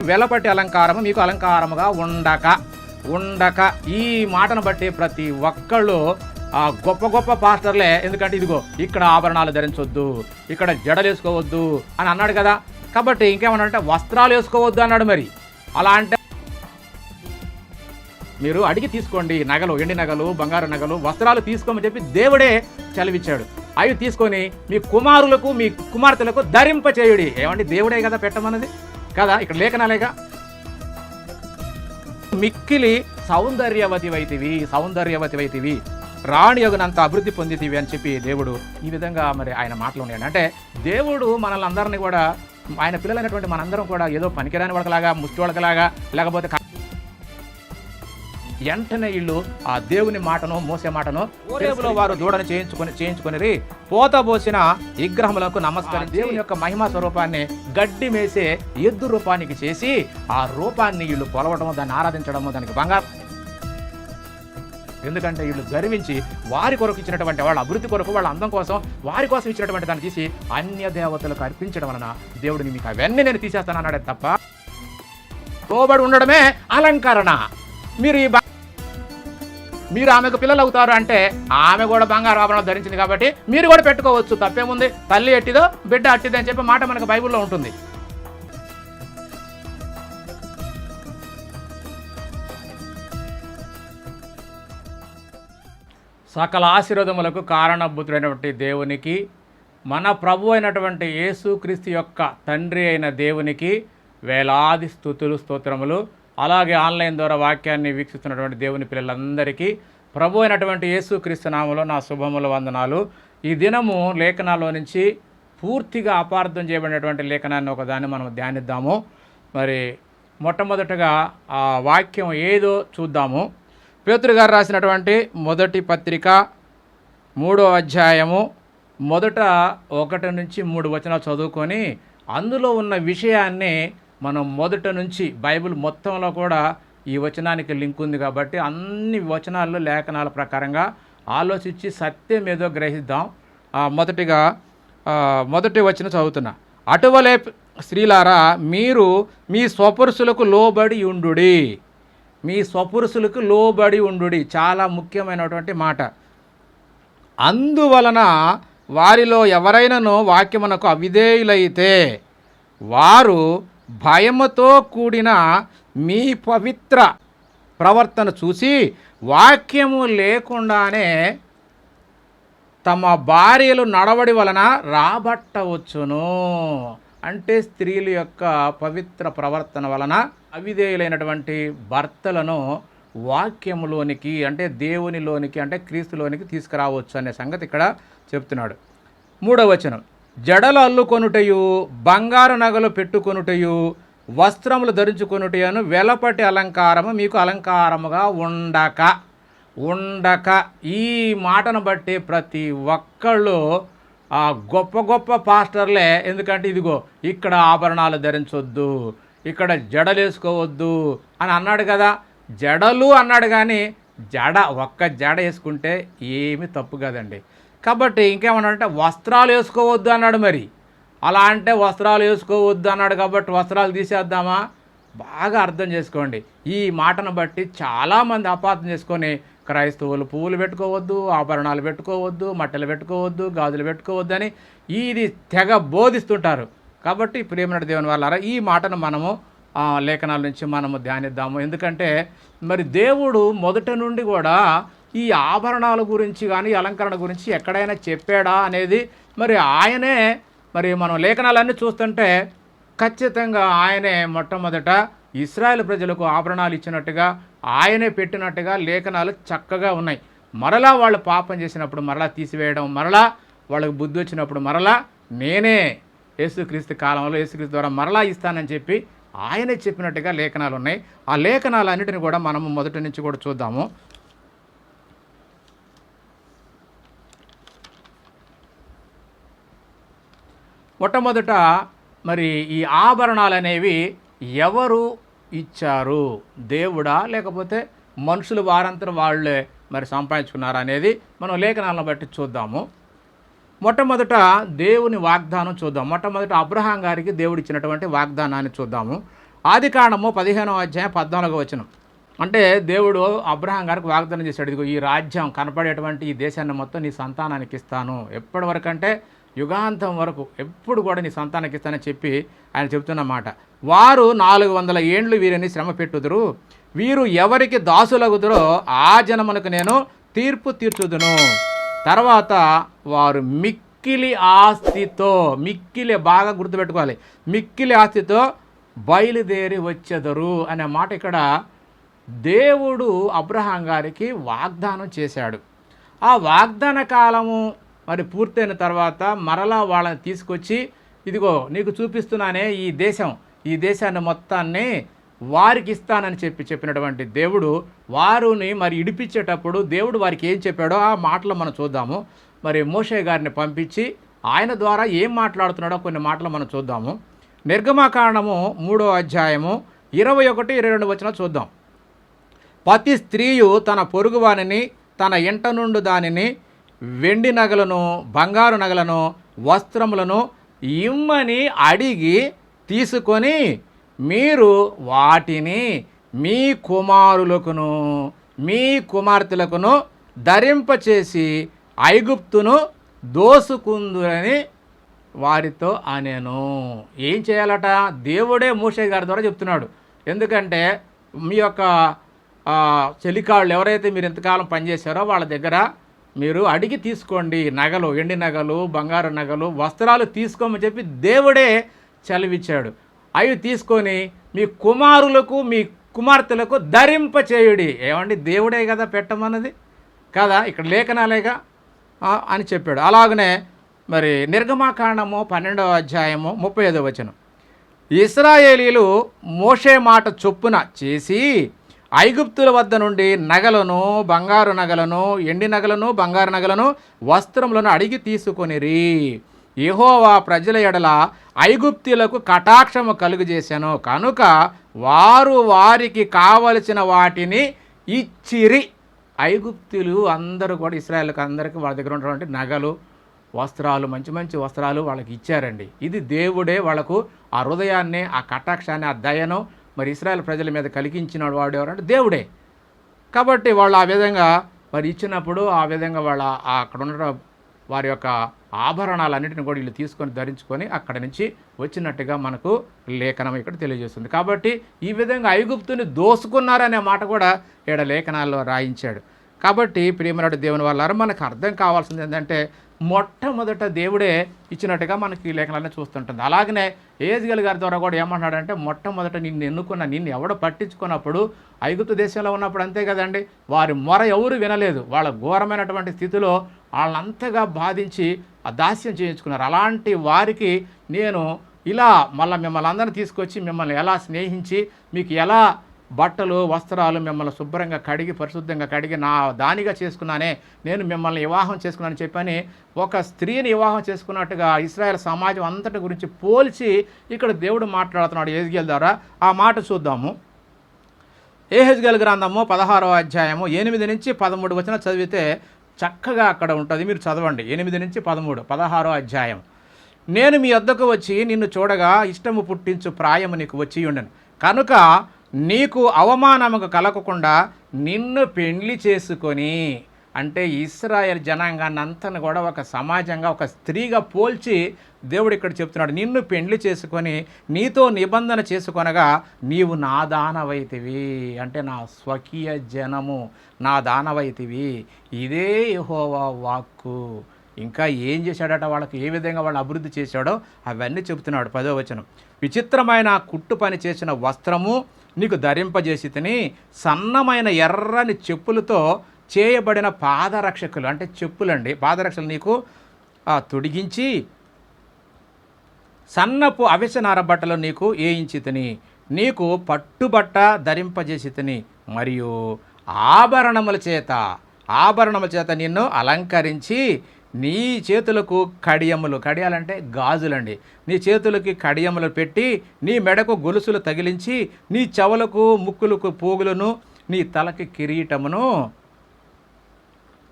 వెలపటి అలంకారము మీకు అలంకారముగా ఉండక ఈ మాటను బట్టి ప్రతి ఒక్కళ్ళు ఆ గొప్ప గొప్ప పాస్టర్లే, ఎందుకంటే ఇదిగో ఇక్కడ ఆభరణాలు ధరించొద్దు, ఇక్కడ జడలు వేసుకోవద్దు అని అన్నాడు కదా. కాబట్టి ఇంకేమన్నాడంటే వస్త్రాలు వేసుకోవద్దు అన్నాడు. మరి అలా అంటే మీరు అడిగి తీసుకోండి, నగలు, ఎండి నగలు, బంగారు నగలు, వస్త్రాలు తీసుకోమని చెప్పి దేవుడే చలివిచ్చాడు. అవి తీసుకొని మీ కుమారులకు మీ కుమార్తెలకు ధరింపచేయుడి. ఏమండి, దేవుడే కదా పెట్టమన్నది కదా, ఇక్కడ లేఖనాలేగా. మిక్కిలి సౌందర్యవతివైతివి రాణి యగునంత అభివృద్ధి పొందితివి అని చెప్పి దేవుడు ఈ విధంగా మరి ఆయన మాటలు ఉన్నాయండి. అంటే దేవుడు మనల్ని అందరినీ కూడా, ఆయన పిల్లలైనటువంటి మనందరం కూడా ఏదో పనికిరాని వాళ్ళకలాగా, ముష్టి వాళ్ళకలాగా, లేకపోతే వెంటనే వీళ్ళు ఆ దేవుని మాటను, మోసే మాటను ఓరేబులో వారు దూడను చేయించుకొని పోతబోసిన విగ్రహములకు నమస్కారం దేవుని యొక్క మహిమా స్వరూపాన్ని గడ్డి మేసే ఎద్దు రూపానికి చేసి ఆ రూపాన్ని వీళ్ళు కొలవడము, దాన్ని ఆరాధించడము, దానికి బంగారు. ఎందుకంటే వీళ్ళు గర్వించి వారి కొరకు ఇచ్చినటువంటి, వాళ్ళ అభివృద్ధి కొరకు, వాళ్ళ అందం కోసం, వారి కోసం ఇచ్చినటువంటి దాన్ని తీసి అన్య దేవతలకు అర్పించడం వలన దేవుడిని మీకు అవన్నీ నేను తీసేస్తానన్నాడే తప్ప, లోబడి ఉండడమే అలంకరణ. మీరు ఆమెకు పిల్లలు అవుతారు అంటే ఆమె కూడా బంగారు ఆభరణాలు ధరించింది కాబట్టి మీరు కూడా పెట్టుకోవచ్చు, తప్పేముంది. తల్లి ఎట్టిదో బిడ్డ అట్టిదో అని చెప్పి మాట మనకు బైబిల్లో ఉంటుంది. సకల ఆశీర్వాదములకు కారణభూతుడైనటువంటి దేవునికి, మన ప్రభు అయినటువంటి యేసుక్రీస్తు యొక్క తండ్రి అయిన దేవునికి వేలాది స్తుతులు, స్తోత్రములు. అలాగే ఆన్లైన్ ద్వారా వాక్యాన్ని వీక్షిస్తున్నటువంటి దేవుని పిల్లలందరికీ ప్రభు అయినటువంటి యేసుక్రీస్తు నామములో నా శుభముల వందనాలు. ఈ దినము లేఖనాల్లో నుంచి పూర్తిగా అపార్థం చేయబడినటువంటి లేఖనాన్ని ఒకదాన్ని మనం ధ్యానిద్దాము. మరి మొట్టమొదటగా ఆ వాక్యం ఏదో చూద్దాము. పేతురు గారు రాసినటువంటి మొదటి పత్రిక 3వ అధ్యాయము మొదట 1 నుంచి 3 వచనాలు చదువుకొని అందులో ఉన్న విషయాన్ని మనం మొదట నుంచి బైబిల్ మొత్తంలో కూడా ఈ వచనానికి లింక్ ఉంది కాబట్టి అన్ని వచనాల్లో లేఖనాల ప్రకారంగా ఆలోచించి సత్యం ఏదో గ్రహిద్దాం. మొదటి వచనం చదువుతున్నా. అటువలే స్త్రీలారా మీరు మీ స్వపురుషులకు లోబడి ఉండుడి. చాలా ముఖ్యమైనటువంటి మాట. అందువలన వారిలో ఎవరైనాను వాక్యమునకు అవిధేయులైతే వారు భయముతో కూడిన మీ పవిత్ర ప్రవర్తన చూసి వాక్యము లేకుండానే తమ భార్యలు నడవడి వలన రాబట్టవచ్చును. అంటే స్త్రీల యొక్క పవిత్ర ప్రవర్తన వలన అవిధేయులైనటువంటి భర్తలను వాక్యములోనికి, అంటే దేవునిలోనికి, అంటే క్రీస్తులోనికి తీసుకురావచ్చు అనే సంగతి ఇక్కడ చెప్తున్నాడు. 3వ వచనం. జడలు అల్లుకొనుటయు, బంగారు నగలు పెట్టుకొనుటయు, వస్త్రములు ధరించుకొనుటయను వెలపటి అలంకారము మీకు అలంకారముగా ఉండక ఈ మాటను బట్టి ప్రతి ఒక్కళ్ళు ఆ గొప్ప గొప్ప పాస్టర్లే, ఎందుకంటే ఇదిగో ఇక్కడ ఆభరణాలు ధరించొద్దు, ఇక్కడ జడలు వేసుకోవద్దు అని అన్నాడు కదా. జడలు అన్నాడు కానీ ఒక్క జడ వేసుకుంటే ఏమీ తప్పు కదండి. కాబట్టి ఇంకేమన్నాడంటే వస్త్రాలు వేసుకోవద్దు అన్నాడు. మరి అలా అంటే వస్త్రాలు వేసుకోవద్దు అన్నాడు కాబట్టి వస్త్రాలు తీసేద్దామా? బాగా అర్థం చేసుకోండి. ఈ మాటను బట్టి చాలామంది అపార్థం చేసుకొని క్రైస్తవులు పువ్వులు పెట్టుకోవద్దు, ఆభరణాలు పెట్టుకోవద్దు, మట్టెలు పెట్టుకోవద్దు, గాజులు పెట్టుకోవద్దు అని ఇది తెగ బోధిస్తుంటారు. కాబట్టి ప్రియమైన దేవుని వాళ్ళారా, ఈ మాటను మనము లేఖనాల నుంచి మనము ధ్యానిద్దాము. ఎందుకంటే మరి దేవుడు మొదటి నుండి కూడా ఈ ఆభరణాల గురించి కానీ అలంకరణ గురించి ఎక్కడైనా చెప్పాడా అనేది మరి ఆయనే, మరి మనం లేఖనాలన్నీ చూస్తుంటే ఖచ్చితంగా ఆయనే మొట్టమొదట ఇశ్రాయేలు ప్రజలకు ఆభరణాలు ఇచ్చినట్టుగా, ఆయనే పెట్టినట్టుగా లేఖనాలు చక్కగా ఉన్నాయి. మరలా వాళ్ళు పాపం చేసినప్పుడు మరలా తీసివేయడం, మరలా వాళ్ళకు బుద్ధి వచ్చినప్పుడు మరలా నేనే యేసుక్రీస్తు కాలంలో యేసుక్రీస్తు ద్వారా మరలా ఇస్తానని చెప్పి ఆయనే చెప్పినట్టుగా లేఖనాలు ఉన్నాయి. ఆ లేఖనాలన్నిటిని కూడా మనము మొదటి నుంచి కూడా చూద్దాము. మొట్టమొదట మరి ఈ ఆభరణాలు అనేవి ఎవరు ఇచ్చారు? దేవుడా లేకపోతే మనుషులు వారంతా వాళ్ళే మరి సంపాదించుకున్నారా అనేది మనం లేఖనాలను బట్టి చూద్దాము. మొట్టమొదట దేవుని వాగ్దానం చూద్దాం. మొట్టమొదట అబ్రహాం గారికి దేవుడు ఇచ్చినటువంటి వాగ్దానాన్ని చూద్దాము. ఆదికాండము 15వ అధ్యాయం 14వ వచనం. అంటే దేవుడు అబ్రహాం గారికి వాగ్దానం చేశాడు, ఇదిగో ఈ రాజ్యం కనపడేటువంటి ఈ దేశాన్ని మొత్తం నీ సంతానానికి ఇస్తాను, ఎప్పటి వరకు అంటే యుగాంతం వరకు ఎప్పుడు కూడా నీ సంతానానికి ఇస్తానని చెప్పి ఆయన చెబుతున్నమాట. వారు 400 ఏండ్లు వీరిని శ్రమ పెట్టుదురు, వీరు ఎవరికి దాసులగుదురో ఆ జనమునకు నేను తీర్పు తీర్చుదును. తర్వాత వారు మిక్కిలి ఆస్తితో, మిక్కిలి బాగా గుర్తుపెట్టుకోవాలి, మిక్కిలి ఆస్తితో బయలుదేరి వచ్చెదరు అనే మాట ఇక్కడ దేవుడు అబ్రహాం గారికి వాగ్దానం చేశాడు. ఆ వాగ్దాన కాలము మరి పూర్తయిన తర్వాత మరలా వాళ్ళని తీసుకొచ్చి, ఇదిగో నీకు చూపిస్తున్నానే ఈ దేశాన్ని మొత్తాన్ని వారికి ఇస్తానని చెప్పినటువంటి దేవుడు వారిని మరి ఇడిపించేటప్పుడు దేవుడు వారికి ఏం చెప్పాడో ఆ మాటలు మనం చూద్దాము. మరి మోషే గారిని పంపించి ఆయన ద్వారా ఏం మాట్లాడుతున్నాడో కొన్ని మాటలు మనం చూద్దాము. నిర్గమకాండము 3వ అధ్యాయము 21-22 వచనం చూద్దాం. ప్రతి స్త్రీయు తన పొరుగువానిని తన ఇంట నుండి దానిని వెండి నగలను, బంగారు నగలను, వస్త్రములను ఇమ్మని అడిగి తీసుకొని మీరు వాటిని మీ కుమారులకును మీ కుమార్తెలకును ధరింపచేసి ఐగుప్తును దోసుకుందురని వారితో అనేను. ఏం చేయాలట? దేవుడే మోషే గారి ద్వారా చెప్తున్నాడు. ఎందుకంటే మీ యొక్క చెలికాళ్ళు ఎవరైతే మీరు ఎంతకాలం పనిచేశారో వాళ్ళ దగ్గర మీరు అడిగి తీసుకోండి, నగలు, ఎండి నగలు, బంగారు నగలు, వస్త్రాలు తీసుకోమని చెప్పి దేవుడే చలివిచ్చాడు. అవి తీసుకొని మీ కుమారులకు మీ కుమార్తెలకు ధరింపచేయుడి. ఏమండి, దేవుడే కదా పెట్టమన్నది కదా, ఇక్కడ లేఖనాలేగా అని చెప్పాడు. అలాగనే మరి నిర్గమకాండము 12వ అధ్యాయము 35వ వచనం. ఇశ్రాయేలీలు మోషే మాట చొప్పున చేసి ఐగుప్తుల వద్ద నుండి నగలను, బంగారు నగలను, ఎండి నగలను, బంగారు నగలను, వస్త్రములను అడిగి తీసుకొనిరి. యెహోవా ప్రజల ఎడల ఐగుప్తులకు కటాక్షము కలుగజేశాను కనుక వారు వారికి కావలసిన వాటిని ఇచ్చిరి. ఐగుప్తులు అందరూ కూడా ఇశ్రాయేలుకు అందరికీ వాళ్ళ దగ్గర ఉన్నటువంటి నగలు, వస్త్రాలు, మంచి మంచి వస్త్రాలు వాళ్ళకి ఇచ్చారండి. ఇది దేవుడే వాళ్ళకు ఆ హృదయాన్ని, ఆ కటాక్షాన్ని, ఆ దయను మరి ఇశ్రాయేల్ ప్రజల మీద కలిగించిన వాడు ఎవరంటే దేవుడే. కాబట్టి వాళ్ళు ఆ విధంగా మరి ఇచ్చినప్పుడు ఆ విధంగా వాళ్ళ అక్కడ ఉన్న వారి యొక్క ఆభరణాలన్నింటిని కూడా వీళ్ళు తీసుకొని ధరించుకొని అక్కడ నుంచి వచ్చినట్టుగా మనకు లేఖనం ఇక్కడ తెలియజేస్తుంది. కాబట్టి ఈ విధంగా ఐగుప్తుని దోసుకున్నారనే మాట కూడా ఈడ లేఖనాల్లో రాయించాడు. కాబట్టి ప్రియమైన దేవుని వల్ల మనకు అర్థం కావాల్సింది ఏంటంటే మొట్టమొదట దేవుడే ఇచ్చినట్టుగా మనకి ఈ లేఖనాలను చూస్తుంటుంది. అలాగనే ఏజ్గల్ గారి ద్వారా కూడా ఏమన్నాడంటే మొట్టమొదట నిన్ను ఎన్నుకున్న, నిన్ను ఎవడో పట్టించుకున్నప్పుడు ఐగుప్తు దేశంలో ఉన్నప్పుడు అంతే కదండి, వారి మొర ఎవరు వినలేదు. వాళ్ళ ఘోరమైనటువంటి స్థితిలో వాళ్ళంతగా బాధించి దాస్యం చేయించుకున్నారు. అలాంటి వారికి నేను ఇలా మళ్ళీ మిమ్మల్ని అందరినీ తీసుకొచ్చి మిమ్మల్ని ఎలా స్నేహించి మీకు ఎలా బట్టలు, వస్త్రాలు మిమ్మల్ని శుభ్రంగా కడిగి పరిశుద్ధంగా కడిగి నా దానిగా చేసుకున్నానే, నేను మిమ్మల్ని వివాహం చేసుకున్నానని చెప్పని ఒక స్త్రీని వివాహం చేసుకున్నట్టుగా ఇశ్రాయేల్ సమాజం అంతటి గురించి పోల్చి ఇక్కడ దేవుడు మాట్లాడుతున్నాడు యెహెజ్కేలు ద్వారా. ఆ మాట చూద్దాము. యెహెజ్కేలు గ్రంథము 16వ అధ్యాయము 8-13 వచనం చదివితే చక్కగా అక్కడ ఉంటుంది. మీరు చదవండి. 8-13, 16వ అధ్యాయం. నేను మీ వద్దకు వచ్చి నిన్ను చూడగా ఇష్టము పుట్టించు ప్రాయము నీకు వచ్చి ఉండను కనుక నీకు అవమానముకు కలగకుండా నిన్ను పెండ్లి చేసుకొని, అంటే ఇశ్రాయేల్ జనాంగాన్ని అంతను కూడా ఒక సమాజంగా ఒక స్త్రీగా పోల్చి దేవుడు ఇక్కడ చెప్తున్నాడు. నిన్ను పెండ్లి చేసుకొని నీతో నిబంధన చేసుకొనగా నీవు నా దానవైతివి, అంటే నా స్వకీయ జనము, నా దానవైతివి. ఇదే యెహోవా వాక్కు. ఇంకా ఏం చేశాడట, వాళ్ళకి ఏ విధంగా వాళ్ళు అభివృద్ధి చేశాడో అవన్నీ చెబుతున్నాడు. 10వ వచనం. విచిత్రమైన కుట్టు పని చేసిన వస్త్రము నీకు ధరింపజేసి తిని సన్నమైన ఎర్రని చెప్పులతో చేయబడిన పాదరక్షకులు, అంటే చెప్పులండి, పాదరక్షలు నీకు తొడిగించి సన్నపు అవిసనార బట్టలు నీకు వేయించి తిని నీకు పట్టుబట్ట ధరింపజేసి తిని మరియు ఆభరణముల చేత నిన్ను అలంకరించి నీ చేతులకు కడియములు, కడియాలంటే గాజులండి, నీ చేతులకి కడియములు పెట్టి నీ మెడకు గొలుసులు తగిలించి నీ చెవులకు ముక్కులకు పోగులను నీ తలకి కిరీటమును,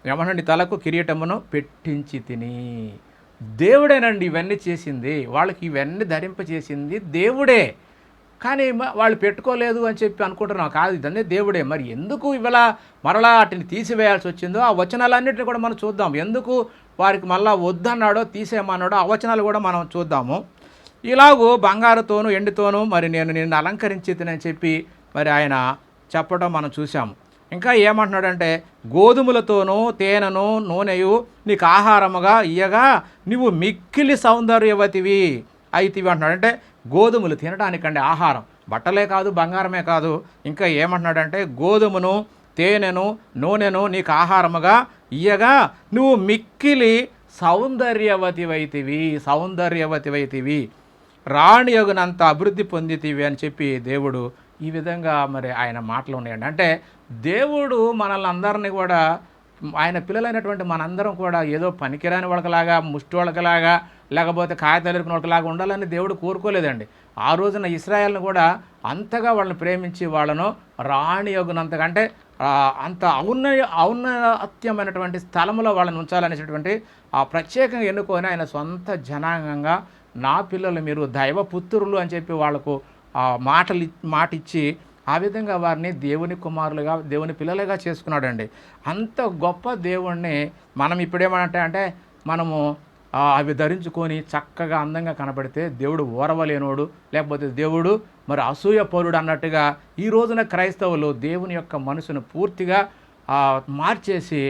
ఏమన్నా నీ తలకు కిరీటమును పెట్టించి తిని. దేవుడేనండి ఇవన్నీ చేసింది, వాళ్ళకి ఇవన్నీ ధరింపచేసింది దేవుడే. కానీ వాళ్ళు పెట్టుకోలేదు అని చెప్పి అనుకుంటున్నాం. కాదు, ఇదన్నీ దేవుడే. మరి ఎందుకు ఇవాళ మరలా వాటిని తీసివేయాల్సి వచ్చిందో ఆ వచనాలన్నింటినీ కూడా మనం చూద్దాం. ఎందుకు వారికి మళ్ళా వద్దన్నాడో తీసేయమన్నాడో ఆ వచనాలు కూడా మనం చూద్దాము. ఇలాగూ బంగారుతోనూ ఎండితోనూ మరి నేను నిన్ను అలంకరించితినని చెప్పి మరి ఆయన చెప్పడం మనం చూసాము. ఇంకా ఏమంటున్నాడంటే, గోధుమలతోనూ తేనెను నూనెయు నీకు ఆహారముగా ఇయ్యగా నువ్వు మిక్కిలి సౌందర్యవతివి అయితివి అంటున్నాడు. అంటే గోధుమలు తినడానికండి ఆహారం, బట్టలే కాదు, బంగారమే కాదు. ఇంకా ఏమంటున్నాడంటే, గోధుమను తేనెను నూనెను నీకు ఆహారముగా ఇయ్యగా నువ్వు మిక్కిలి సౌందర్యవతివైతివి, రాణి యగునంత అభివృద్ధి పొందితివి అని చెప్పి దేవుడు ఈ విధంగా మరి ఆయన మాటలు ఉన్నాయండి. అంటే దేవుడు మనల్ని అందరినీ కూడా, ఆయన పిల్లలైనటువంటి మనందరం కూడా ఏదో పనికిరాని వాళ్ళకలాగా, ముష్టి వాళ్ళకలాగా, లేకపోతే కాగితాలెరుకుని వాళ్ళకలాగా ఉండాలని దేవుడు కోరుకోలేదండి. ఆ రోజున ఇశ్రాయేల్ని కూడా అంతగా వాళ్ళని ప్రేమించి వాళ్ళను రాణి యగునంతగా, అంటే అంత ఔన్నత్యమైనటువంటి స్థలంలో వాళ్ళని ఉంచాలనేటటువంటి ఆ ప్రత్యేకంగా ఎన్నుకొని ఆయన సొంత జనాంగంగా నా పిల్లలు మీరు దైవపుత్రులు అని చెప్పి వాళ్ళకు మాట ఇచ్చి ఆ విధంగా వారిని దేవుని కుమారులుగా, దేవుని పిల్లలుగా చేసుకున్నాడండి. అంత గొప్ప దేవుణ్ణి మనం ఇప్పుడేమంటే మనము అవి ధరించుకొని చక్కగా అందంగా కనబడితే దేవుడు ఓరవలేనోడు, లేకపోతే దేవుడు మరి అసూయ పరుడు అన్నట్టుగా ఈ రోజున క్రైస్తవులు దేవుని యొక్క మనసును పూర్తిగా మార్చేసి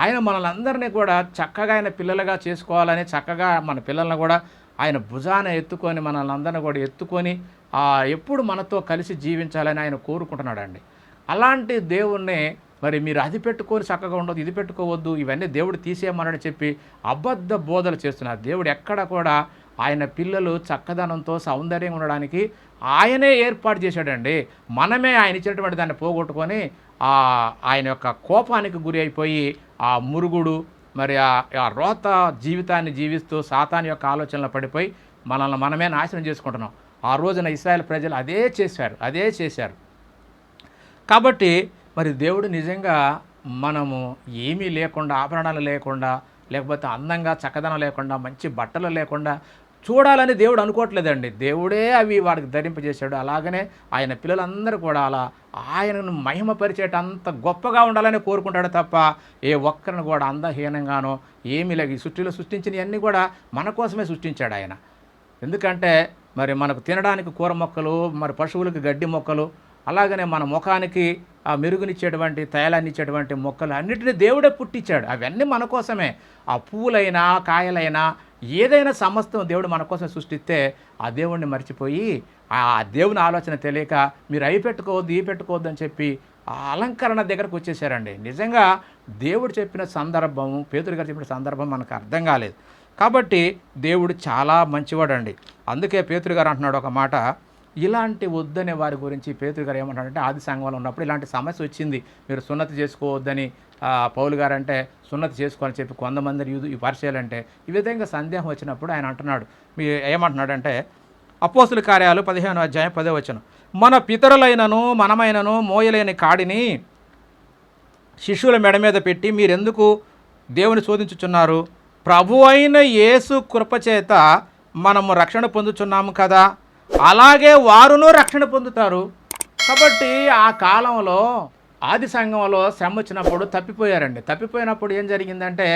ఆయన మనల్ని అందరినీ కూడా చక్కగా ఆయన పిల్లలుగా చేసుకోవాలని, చక్కగా మన పిల్లలను కూడా ఆయన భుజాన ఎత్తుకొని మనల్ని అందరినీ కూడా ఎత్తుకొని ఎప్పుడు మనతో కలిసి జీవించాలని ఆయన కోరుకుంటున్నాడండి. అలాంటి దేవుణ్ణి మరి మీరు అది పెట్టుకొని చక్కగా ఉండదు, ఇది పెట్టుకోవద్దు, ఇవన్నీ దేవుడు తీసేయమన్నాడని చెప్పి అబద్ధ బోధలు చేస్తున్నారు. దేవుడు ఎక్కడ కూడా ఆయన పిల్లలు చక్కదనంతో సౌందర్యంగా ఉండడానికి ఆయనే ఏర్పాటు చేశాడండి. మనమే ఆయన ఇచ్చినటువంటి దాన్ని పోగొట్టుకొని ఆయన యొక్క కోపానికి గురి అయిపోయి ఆ మురుగుడు మరి ఆ రోత జీవితాన్ని జీవిస్తూ సాతాను యొక్క ఆలోచనలో పడిపోయి మనల్ని మనమే నాశనం చేసుకుంటున్నాం. ఆ రోజున ఇశ్రాయేల్ ప్రజలు అదే చేశారు. కాబట్టి మరి దేవుడు నిజంగా మనము ఏమీ లేకుండా, ఆభరణాలు లేకుండా, లేకపోతే అందంగా చక్కదనం లేకుండా, మంచి బట్టలు లేకుండా చూడాలని దేవుడు అనుకోవట్లేదండి. దేవుడే అవి వాడికి ధరింపజేశాడు. అలాగనే ఆయన పిల్లలందరూ కూడా అలా ఆయనను మహిమపరిచేటంత గొప్పగా ఉండాలని కోరుకుంటాడు తప్ప ఏ ఒక్కరిని కూడా అందహీనంగానో ఏమీ లేక ఈ సృష్టిలో సృష్టించినవన్నీ కూడా మన కోసమే సృష్టించాడు ఆయన. ఎందుకంటే మరి మనకు తినడానికి కూర మొక్కలు, మరి పశువులకు గడ్డి మొక్కలు, అలాగనే మన ముఖానికి ఆ మెరుగునిచ్చేటువంటి తైలాన్ని ఇచ్చేటువంటి మొక్కలు అన్నిటినీ దేవుడే పుట్టించాడు. అవన్నీ మన కోసమే. ఆ పువ్వులైనా కాయలైనా ఏదైనా సమస్తం దేవుడు మన కోసం సృష్టిస్తే ఆ దేవుడిని మర్చిపోయి ఆ దేవుని ఆలోచన తెలియక మీరు అవి పెట్టుకోవద్దు, ఇవి పెట్టుకోవద్దు అని చెప్పి ఆ అలంకరణ దగ్గరకు వచ్చేసారండి. నిజంగా దేవుడు చెప్పిన సందర్భం, పేతురు గారు చెప్పిన సందర్భం మనకు అర్థం కాలేదు. కాబట్టి దేవుడు చాలా మంచివాడండి. అందుకే పేతురు గారు అంటున్నాడు ఒక మాట, ఇలాంటి వద్దనే వారి గురించి పేతురు గారు ఏమంటారంటే, ఆది సంఘంలో ఉన్నప్పుడు ఇలాంటి సమస్య వచ్చింది, మీరు సున్నతి చేసుకోవద్దని పౌలు గారు అంటే సున్నతి చేసుకోవాలని చెప్పి కొంతమంది ఈ పరిచయాలు అంటే ఈ విధంగా సందేహం వచ్చినప్పుడు ఆయన అంటున్నాడు, మీరు ఏమంటున్నాడంటే అపోస్తుల కార్యాలు 15వ అధ్యాయం 10వ వచనం, మన పితరులైనను మనమైనను మోయలేని కాడిని శిష్యుల మెడ మీద పెట్టి మీరెందుకు దేవుని శోధించుచున్నారు? ప్రభు అయిన యేసు కృపచేత మనము రక్షణ పొందుచున్నాము కదా, అలాగే వారును రక్షణ పొందుతారు. కాబట్టి ఆ కాలంలో ఆది సంఘంలో శ్రమ వచ్చినప్పుడు తప్పిపోయారండి. తప్పిపోయినప్పుడు ఏం జరిగిందంటే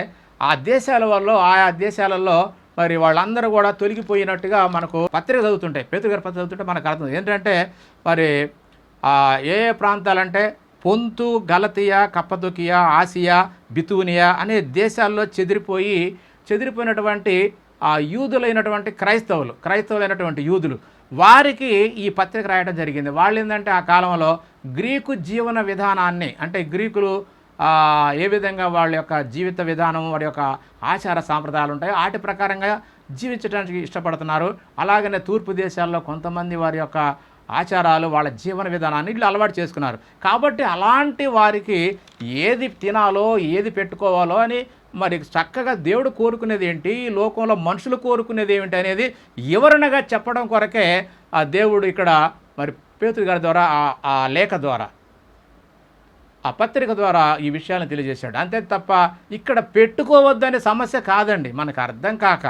ఆ దేశాల వల్ల ఆయా దేశాలలో మరి వాళ్ళందరూ కూడా తొలగిపోయినట్టుగా మనకు పత్రిక చదువుతుంటాయి, పేతురు గారి పత్రిక చదువుతుంటే మనకు అర్థం ఏంటంటే మరి ఏ ప్రాంతాలంటే పొంతు, గలతియా, కప్పదొకియా, ఆసియా, బితూనియా అనే దేశాల్లో చెదిరిపోయినటువంటి ఆ యూదులైనటువంటి క్రైస్తవులైనటువంటి యూదులు వారికి ఈ పత్రిక రాయడం జరిగింది. వాళ్ళు ఏంటంటే ఆ కాలంలో గ్రీకు జీవన విధానాన్ని, అంటే గ్రీకులు ఏ విధంగా వాళ్ళ యొక్క జీవిత విధానం, వారి యొక్క ఆచార సాంప్రదాయాలు ఉంటాయో వాటి ప్రకారంగా జీవించడానికి ఇష్టపడుతున్నారు. అలాగనే తూర్పు దేశాల్లో కొంతమంది వారి యొక్క ఆచారాలు, వాళ్ళ జీవన విధానాన్ని వీళ్ళు అలవాటు చేసుకున్నారు. కాబట్టి అలాంటి వారికి ఏది తినాలో, ఏది పెట్టుకోవాలో అని మరి చక్కగా దేవుడు కోరుకునేది ఏంటి, ఈ లోకంలో మనుషులు కోరుకునేది ఏమిటి అనేది వివరణగా చెప్పడం కొరకే ఆ దేవుడు ఇక్కడ మరి పేతురు గారి ద్వారా ఆ లేఖ ద్వారా, ఆ పత్రిక ద్వారా ఈ విషయాలను తెలియజేశాడు. అంతే తప్ప ఇక్కడ పెట్టుకోవద్దనే సమస్య కాదండి, మనకు అర్థం కాక.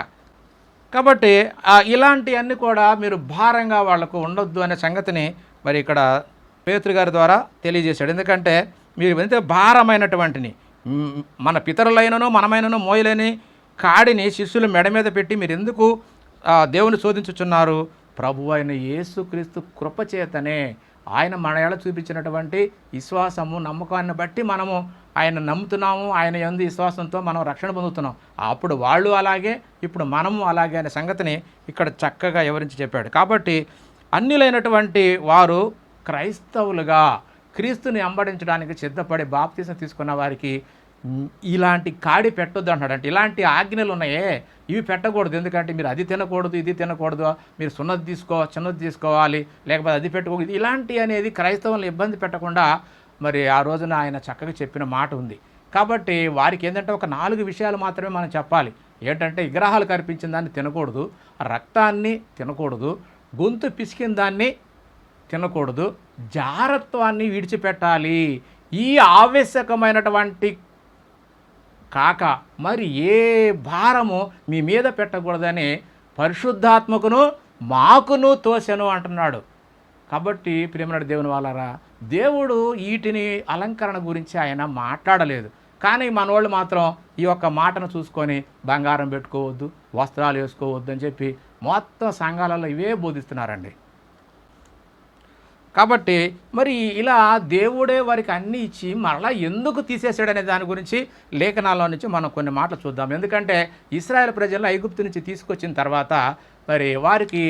కాబట్టి ఇలాంటివన్నీ కూడా మీరు భారంగా వాళ్లకు ఉండొద్దు అనే సంగతిని మరి ఇక్కడ పేతురు గారి ద్వారా తెలియజేశాడు. ఎందుకంటే మీరు ఎంత భారమైనటువంటిని మన పితరులైనను మనమైనను మోయలేని కాడిని శిష్యుల మెడ మీద పెట్టి మీరు ఎందుకు దేవుని శోధించుచున్నారు? ప్రభు అయిన యేసుక్రీస్తు కృపచేతనే ఆయన మన ఎడ చూపించినటువంటి విశ్వాసము నమ్మకాన్ని బట్టి మనము ఆయన నమ్ముతున్నాము, ఆయన యందు విశ్వాసంతో మనం రక్షణ పొందుతున్నాం. అప్పుడు వాళ్ళు అలాగే, ఇప్పుడు మనము అలాగే అనే సంగతిని ఇక్కడ చక్కగా వివరించి చెప్పాడు. కాబట్టి అన్యులైనటువంటి వారు క్రైస్తవులుగా క్రీస్తుని వెంబడించడానికి సిద్ధపడి బాప్తీసం తీసుకున్న వారికి ఇలాంటి కాడి పెట్టొద్దు అంటున్నాడు. అంటే ఇలాంటి ఆజ్ఞలు ఉన్నాయే, ఇవి పెట్టకూడదు. ఎందుకంటే మీరు అది తినకూడదు, ఇది తినకూడదు, మీరు చిన్నది తీసుకోవాలి, లేకపోతే అది పెట్టుకోకూడదు, ఇలాంటి అనేది క్రైస్తవులను ఇబ్బంది పెట్టకుండా మరి ఆ రోజున ఆయన చక్కగా చెప్పిన మాట ఉంది. కాబట్టి వారికి ఏంటంటే ఒక 4 విషయాలు మాత్రమే మనం చెప్పాలి. ఏంటంటే విగ్రహాలు కనిపించిన దాన్ని తినకూడదు, రక్తాన్ని తినకూడదు, గొంతు పిసికిన దాన్ని తినకూడదు, జారత్వాన్ని విడిచిపెట్టాలి. ఈ ఆవశ్యకమైనటువంటి కాక మరి ఏ భారము మీ మీద పెట్టకూడదని పరిశుద్ధాత్మకును మాకును తోసెను అంటున్నాడు. కాబట్టి ప్రియమైన దేవుని వాళ్ళారా, దేవుడు వీటిని అలంకరణ గురించి ఆయన మాట్లాడలేదు. కానీ మనోళ్ళు మాత్రం ఈ యొక్క మాటను చూసుకొని బంగారం పెట్టుకోవద్దు, వస్త్రాలు వేసుకోవద్దు అని చెప్పి మొత్తం సంఘాలలో ఇవే బోధిస్తున్నారండి. కాబట్టి మరి ఇలా దేవుడే వారికి అన్నీ ఇచ్చి మరలా ఎందుకు తీసేసాడనే దాని గురించి లేఖనాల్లో నుంచి మనం కొన్ని మాటలు చూద్దాం. ఎందుకంటే ఇశ్రాయేల్ ప్రజలను ఐగుప్తు నుంచి తీసుకొచ్చిన తర్వాత మరి వారికి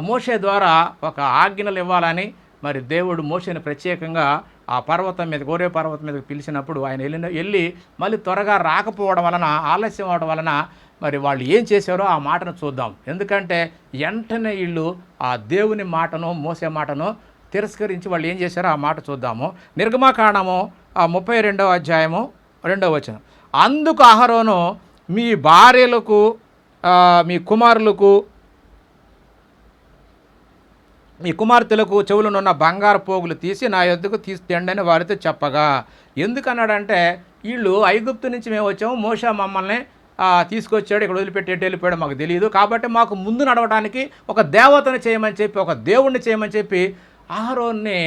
మోషే ద్వారా ఒక ఆజ్ఞలు ఇవ్వాలని మరి దేవుడు మోషేని ప్రత్యేకంగా ఆ పర్వతం మీద, గోరే పర్వతం మీద పిలిచినప్పుడు ఆయన వెళ్ళి మళ్ళీ త్వరగా రాకపోవడం వలన, ఆలస్యం అవడం వలన మరి వాళ్ళు ఏం చేశారో ఆ మాటను చూద్దాం. ఎందుకంటే వెంటనే వీళ్ళు ఆ దేవుని మాటను, మోసే మాటను తిరస్కరించి వాళ్ళు ఏం చేశారో ఆ మాట చూద్దాము. నిర్గమకాండము 32వ అధ్యాయము 2వ వచనం. అందుకు అహరోను మీ భార్యలకు మీ కుమార్తెలకు చెవులనున్న బంగారు పోగులు తీసి నా యొద్దకు తెండి అని వారితో చెప్పగా, ఎందుకన్నాడంటే వీళ్ళు ఐగుప్తు నుంచి మేము వచ్చాము, మోషే మమ్మల్ని తీసుకొచ్చాడు, ఇక్కడ వదిలిపెట్టి ఎటు వెళ్ళిపోయాడు మాకు తెలియదు, కాబట్టి మాకు ముందు నడవడానికి ఒక దేవతను చేయమని చెప్పి, ఒక దేవుణ్ణి చేయమని చెప్పి అహరోన్ని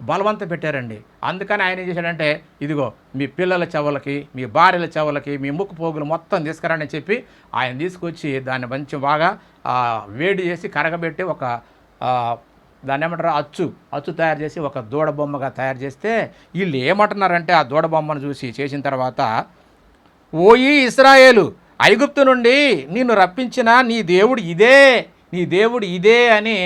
బలవంత పెట్టారండి. అందుకని ఆయన ఏం చేశాడంటే, ఇదిగో మీ పిల్లల చెవులకి, మీ భార్యల చెవులకి, మీ ముక్కు పోగులు మొత్తం తీసుకురండి అని చెప్పి ఆయన తీసుకొచ్చి దాన్ని మంచి బాగా వేడి చేసి కరగబెట్టి ఒక దాన్ని ఏమంటారు అచ్చు తయారు చేసి ఒక దూడ బొమ్మగా తయారు చేస్తే వీళ్ళు ఏమంటున్నారంటే ఆ దూడ బొమ్మను చూసి చేసిన తర్వాత, ఓయి ఇశ్రాయేలు, ఐగుప్తు నుండి నిన్ను రప్పించిన నీ దేవుడు ఇదే అని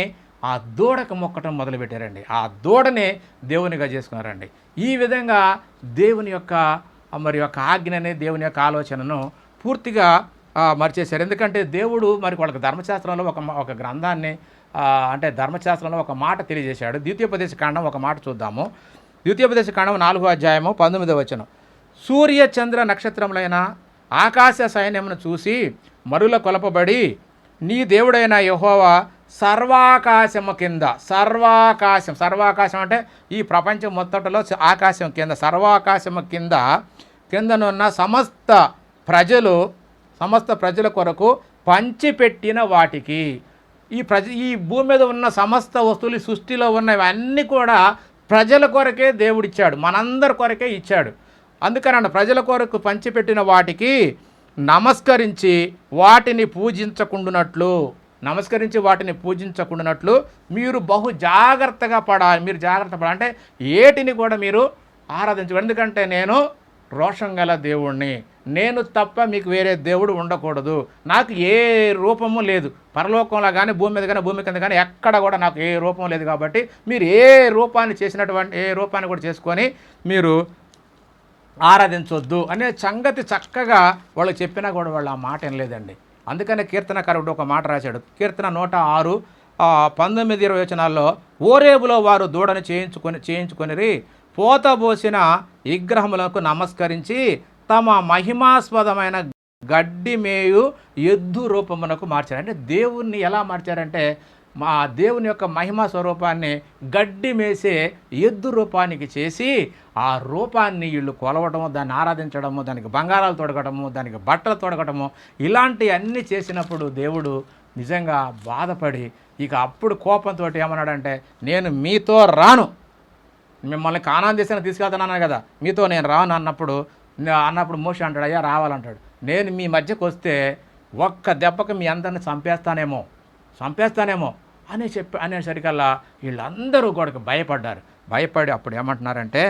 ఆ దూడకు మొక్కటం మొదలుపెట్టారండి. ఆ దూడని దేవునిగా చేసుకున్నారండి. ఈ విధంగా దేవుని యొక్క ఆజ్ఞని, దేవుని యొక్క ఆలోచనను పూర్తిగా మరిచేశారు. ఎందుకంటే దేవుడు మరి వాళ్ళకి ధర్మశాస్త్రంలో ఒక గ్రంథాన్ని అంటే ధర్మశాస్త్రంలో ఒక మాట తెలియజేశాడు. ద్వితీయోపదేశ కాండం ఒక మాట చూద్దాము. ద్వితీయోపదేశ కాండం 4వ అధ్యాయము 19వ వచనం. సూర్య చంద్ర నక్షత్రములైన ఆకాశ సైన్యమును చూసి మరుల కొలపబడి నీ దేవుడైన యెహోవా సర్వాకాశము కింద, సర్వాకాశం అంటే ఈ ప్రపంచం మొత్తటిలో ఆకాశం కింద, సర్వాకాశము కిందనున్న సమస్త ప్రజల కొరకు పంచిపెట్టిన వాటికి, ఈ భూమి మీద ఉన్న సమస్త వస్తువులు, సృష్టిలో ఉన్నవి అన్నీ కూడా ప్రజల కొరకే దేవుడిచ్చాడు, మనందరి కొరకే ఇచ్చాడు. అందుకని ప్రజల కొరకు పంచిపెట్టిన వాటికి నమస్కరించి వాటిని పూజించకుండానట్లు మీరు బహు జాగ్రత్తగా పడాలి. మీరు జాగ్రత్త పడాలి అంటే ఏటిని కూడా మీరు ఆరాధించకూడదు. ఎందుకంటే నేను రోషం గల దేవుణ్ణి, నేను తప్ప మీకు వేరే దేవుడు ఉండకూడదు, నాకు ఏ రూపము లేదు, పరలోకంలో కానీ భూమి మీద కానీ భూమి కింద కానీ ఎక్కడ కూడా నాకు ఏ రూపం లేదు. కాబట్టి మీరు ఏ రూపాన్ని కూడా చేసుకొని మీరు ఆరాధించొద్దు అనే సంగతి చక్కగా వాళ్ళు చెప్పినా కూడా వాళ్ళు ఆ మాట వినలేదండి. అందుకనే కీర్తనకారుడు ఒక మాట రాశాడు. కీర్తన 106 19-20 వచనాల్లో, ఓరేబులో వారు దూడను చేయించుకొని పోతబోసిన విగ్రహములకు నమస్కరించి తమ మహిమాస్పదమైన గడ్డి మేయు ఎద్దు రూపమునకు మార్చారు. అంటే దేవుణ్ణి ఎలా మార్చారంటే, మా దేవుని యొక్క మహిమా స్వరూపాన్ని గడ్డి మేసే ఎద్దు రూపానికి చేసి ఆ రూపాన్ని వీళ్ళు కొలవటము, దాన్ని ఆరాధించడము, దానికి బంగారాలు తొడగటము, దానికి బట్టలు తొడగటము, ఇలాంటి అన్నీ చేసినప్పుడు దేవుడు నిజంగా బాధపడి ఇక అప్పుడు కోపంతో ఏమన్నాడంటే, నేను మీతో రాను, మిమ్మల్ని కానాను దేశానికి తీసుకెళ్తానన్నాను కదా, మీతో నేను రాను అన్నప్పుడు మోషే అంటాడు, అయ్యా రావాలంటాడు. నేను మీ మధ్యకు వస్తే ఒక్క దెబ్బకి మీ అందరిని చంపేస్తానేమో అనేసరికల్లా వీళ్ళందరూ కూడా భయపడి అప్పుడు ఏమంటున్నారంటే,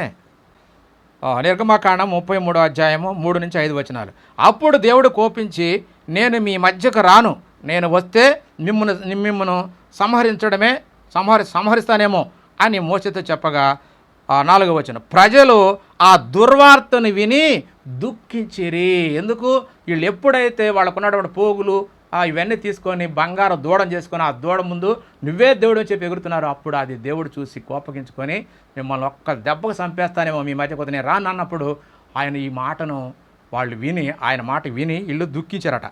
నిర్గమకాండం 33వ అధ్యాయము 3-5 వచనాలు. అప్పుడు దేవుడు కోపించి, నేను మీ మధ్యకు రాను, నేను వస్తే మిమ్మల్ని సంహరిస్తానేమో అని మోషేతో చెప్పగా 4వ వచనం, ప్రజలు ఆ దుర్వార్తను విని దుఃఖించిరి. ఎందుకు? వీళ్ళు ఎప్పుడైతే వాళ్ళకున్నటువంటి పోగులు ఇవన్నీ తీసుకొని బంగారం దూడం చేసుకొని ఆ దూడ ముందు నువ్వే దేవుడు అని చెప్పి ఎగురుతున్నారు, అప్పుడు అది దేవుడు చూసి కోపగించుకొని మిమ్మల్ని ఒక్క దెబ్బకు చంపేస్తానేమో మీ మధ్య కొద్ది నేను రాను అన్నప్పుడు ఆయన ఈ మాటను వాళ్ళు విని ఆయన మాట విని వీళ్ళు దుఃఖించారట.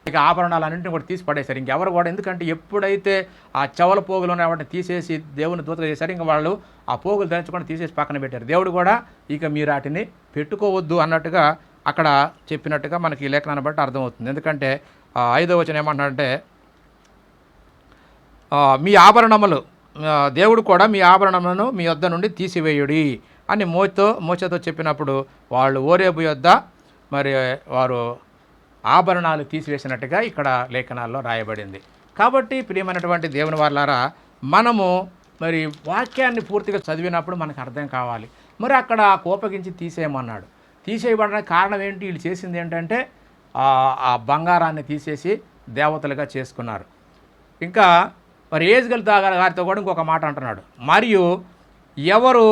ఇక ఆభరణాలన్నింటినీ కూడా తీసి పడేశారు. ఇంకెవరు కూడా, ఎందుకంటే ఎప్పుడైతే ఆ చెవల పోగులు ఉన్న వాటిని తీసేసి దేవుని దూతగా చేశారు, ఇంకా వాళ్ళు ఆ పోగులు ధరించకుండా తీసేసి పక్కన పెట్టారు. దేవుడు కూడా ఇక మీరు వాటిని పెట్టుకోవద్దు అన్నట్టుగా అక్కడ చెప్పినట్టుగా మనకి ఈ లేఖనాన్ని బట్టి అర్థమవుతుంది. ఎందుకంటే 5వ వచనం ఏమంటున్నాడంటే, మీ ఆభరణములు దేవుడు కూడా మీ ఆభరణములను మీ యొద్ద నుండి తీసివేయుడి అని మోషేతో చెప్పినప్పుడు వాళ్ళు ఓరేబు యొద్ద మరి వారు ఆభరణాలు తీసివేసినట్టుగా ఇక్కడ లేఖనాల్లో రాయబడింది. కాబట్టి ప్రియమైనటువంటి దేవుని వాళ్ళారా, మనము మరి వాక్యాన్ని పూర్తిగా చదివినప్పుడు మనకు అర్థం కావాలి. మరి అక్కడ కోపగించి తీసేయమన్నాడు. తీసేయబడడానికి కారణం ఏంటి? వీళ్ళు చేసింది ఏంటంటే ఆ బంగారాన్ని తీసేసి దేవతలుగా చేసుకున్నారు. ఇంకా మరి ఏజ్గల్ గారితో కూడా ఇంకొక మాట అంటున్నాడు, మరియు ఎవరు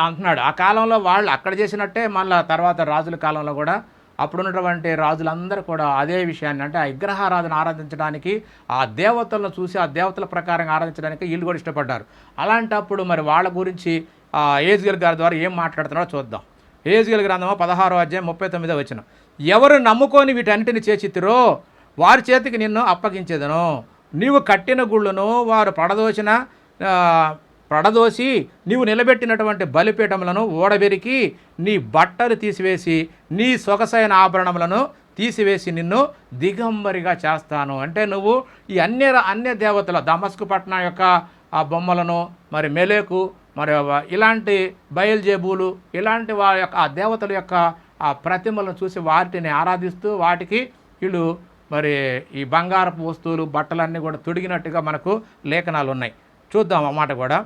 అంటున్నాడు, ఆ కాలంలో వాళ్ళు అక్కడ చేసినట్టే మళ్ళీ తర్వాత రాజుల కాలంలో కూడా అప్పుడున్నటువంటి రాజులందరూ కూడా అదే విషయాన్ని, అంటే ఆ విగ్రహారాధన ఆరాధించడానికి ఆ దేవతలను చూసి ఆ దేవతల ప్రకారంగా ఆరాధించడానికి వీళ్ళు కూడా ఇష్టపడ్డారు. అలాంటప్పుడు మరి వాళ్ళ గురించి ఏజ్గల్ గారి ద్వారా ఏం మాట్లాడుతున్నారో చూద్దాం. ఏజ్గల్ గ్రంథము 16వ అధ్యాయం 39వ వచనం, ఎవరు నమ్ముకొని వీటన్నిటిని చేసితిరో వారి చేతికి నిన్ను అప్పగించేదను, నీవు కట్టిన గుళ్ళను వారు పడదోసి నీవు నిలబెట్టినటువంటి బలిపీఠములను ఓడబెరికి నీ బట్టలు తీసివేసి నీ సొగసైన ఆభరణములను తీసివేసి నిన్ను దిగంబరిగా చేస్తాను. అంటే నువ్వు ఈ అన్య దేవతల దమస్కు పట్టణం యొక్క ఆ బొమ్మలను, మరి మెలేకు, మరి ఇలాంటి బయల్జేబులు, ఇలాంటి వారి యొక్క ఆ దేవతల యొక్క ఆ ప్రతిమలను చూసి వాటిని ఆరాధిస్తూ వాటికి వీళ్ళు మరి ఈ బంగారపు వస్తువులు బట్టలన్నీ కూడా తొడిగినట్టుగా మనకు లేఖనాలు ఉన్నాయి. చూద్దాం ఆ మాట కూడా.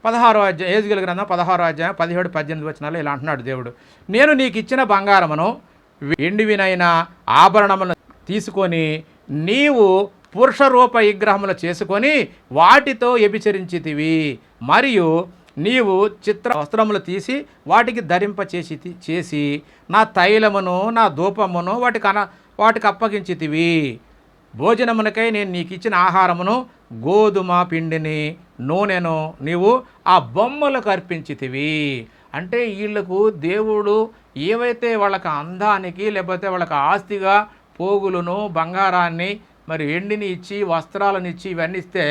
16వ అధ్యాయం ఏజ్గల్ గ్రంథం 16వ అధ్యాయం 17-18 వచనాలు ఇలా అంటున్నాడు దేవుడు, నేను నీకు ఇచ్చిన బంగారమును ఎండివినైన ఆభరణములను తీసుకొని నీవు పురుష రూప విగ్రహములు చేసుకొని వాటితో వ్యభిచరించితివి, మరియు నీవు చిత్ర వస్త్రములు తీసి వాటికి చేసి నా తైలమును నా ధూపమును వాటికి అప్పగించితివి. భోజనమునకై నేను నీకు ఇచ్చిన ఆహారమును గోధుమ పిండిని నూనెను నీవు ఆ బొమ్మలకు అర్పించితివి. అంటే వీళ్ళకు దేవుడు ఏవైతే వాళ్ళకి అందానికి లేకపోతే వాళ్ళకి ఆస్తిగా పోగులను బంగారాన్ని మరి ఎండిని ఇచ్చి వస్త్రాలను ఇచ్చి ఇవన్నీ ఇస్తే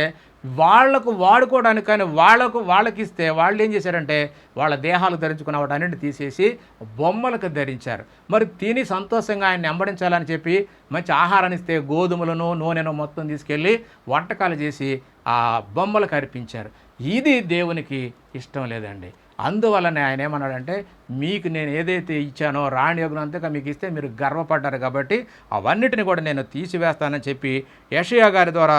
వాళ్లకు వాడుకోవడానికి, కానీ వాళ్ళకి ఇస్తే వాళ్ళు ఏం చేశారంటే వాళ్ళ దేహాలు ధరించుకున్న వాటన్నింటిని తీసేసి బొమ్మలకు ధరించారు. మరి తిని సంతోషంగా ఆయన్ని వెంబడించాలని చెప్పి మంచి ఆహారాన్ని ఇస్తే గోధుమలను నూనెను మొత్తం తీసుకెళ్ళి వంటకాలు చేసి ఆ బొమ్మలకు అర్పించారు. ఇది దేవునికి ఇష్టం లేదండి. అందువల్లనే ఆయన ఏమన్నాడంటే, మీకు నేను ఏదైతే ఇచ్చానో రాణి యోగునంతగా మీకు ఇస్తే మీరు గర్వపడ్డారు కాబట్టి అవన్నిటిని కూడా నేను తీసివేస్తానని చెప్పి యెషయా గారి ద్వారా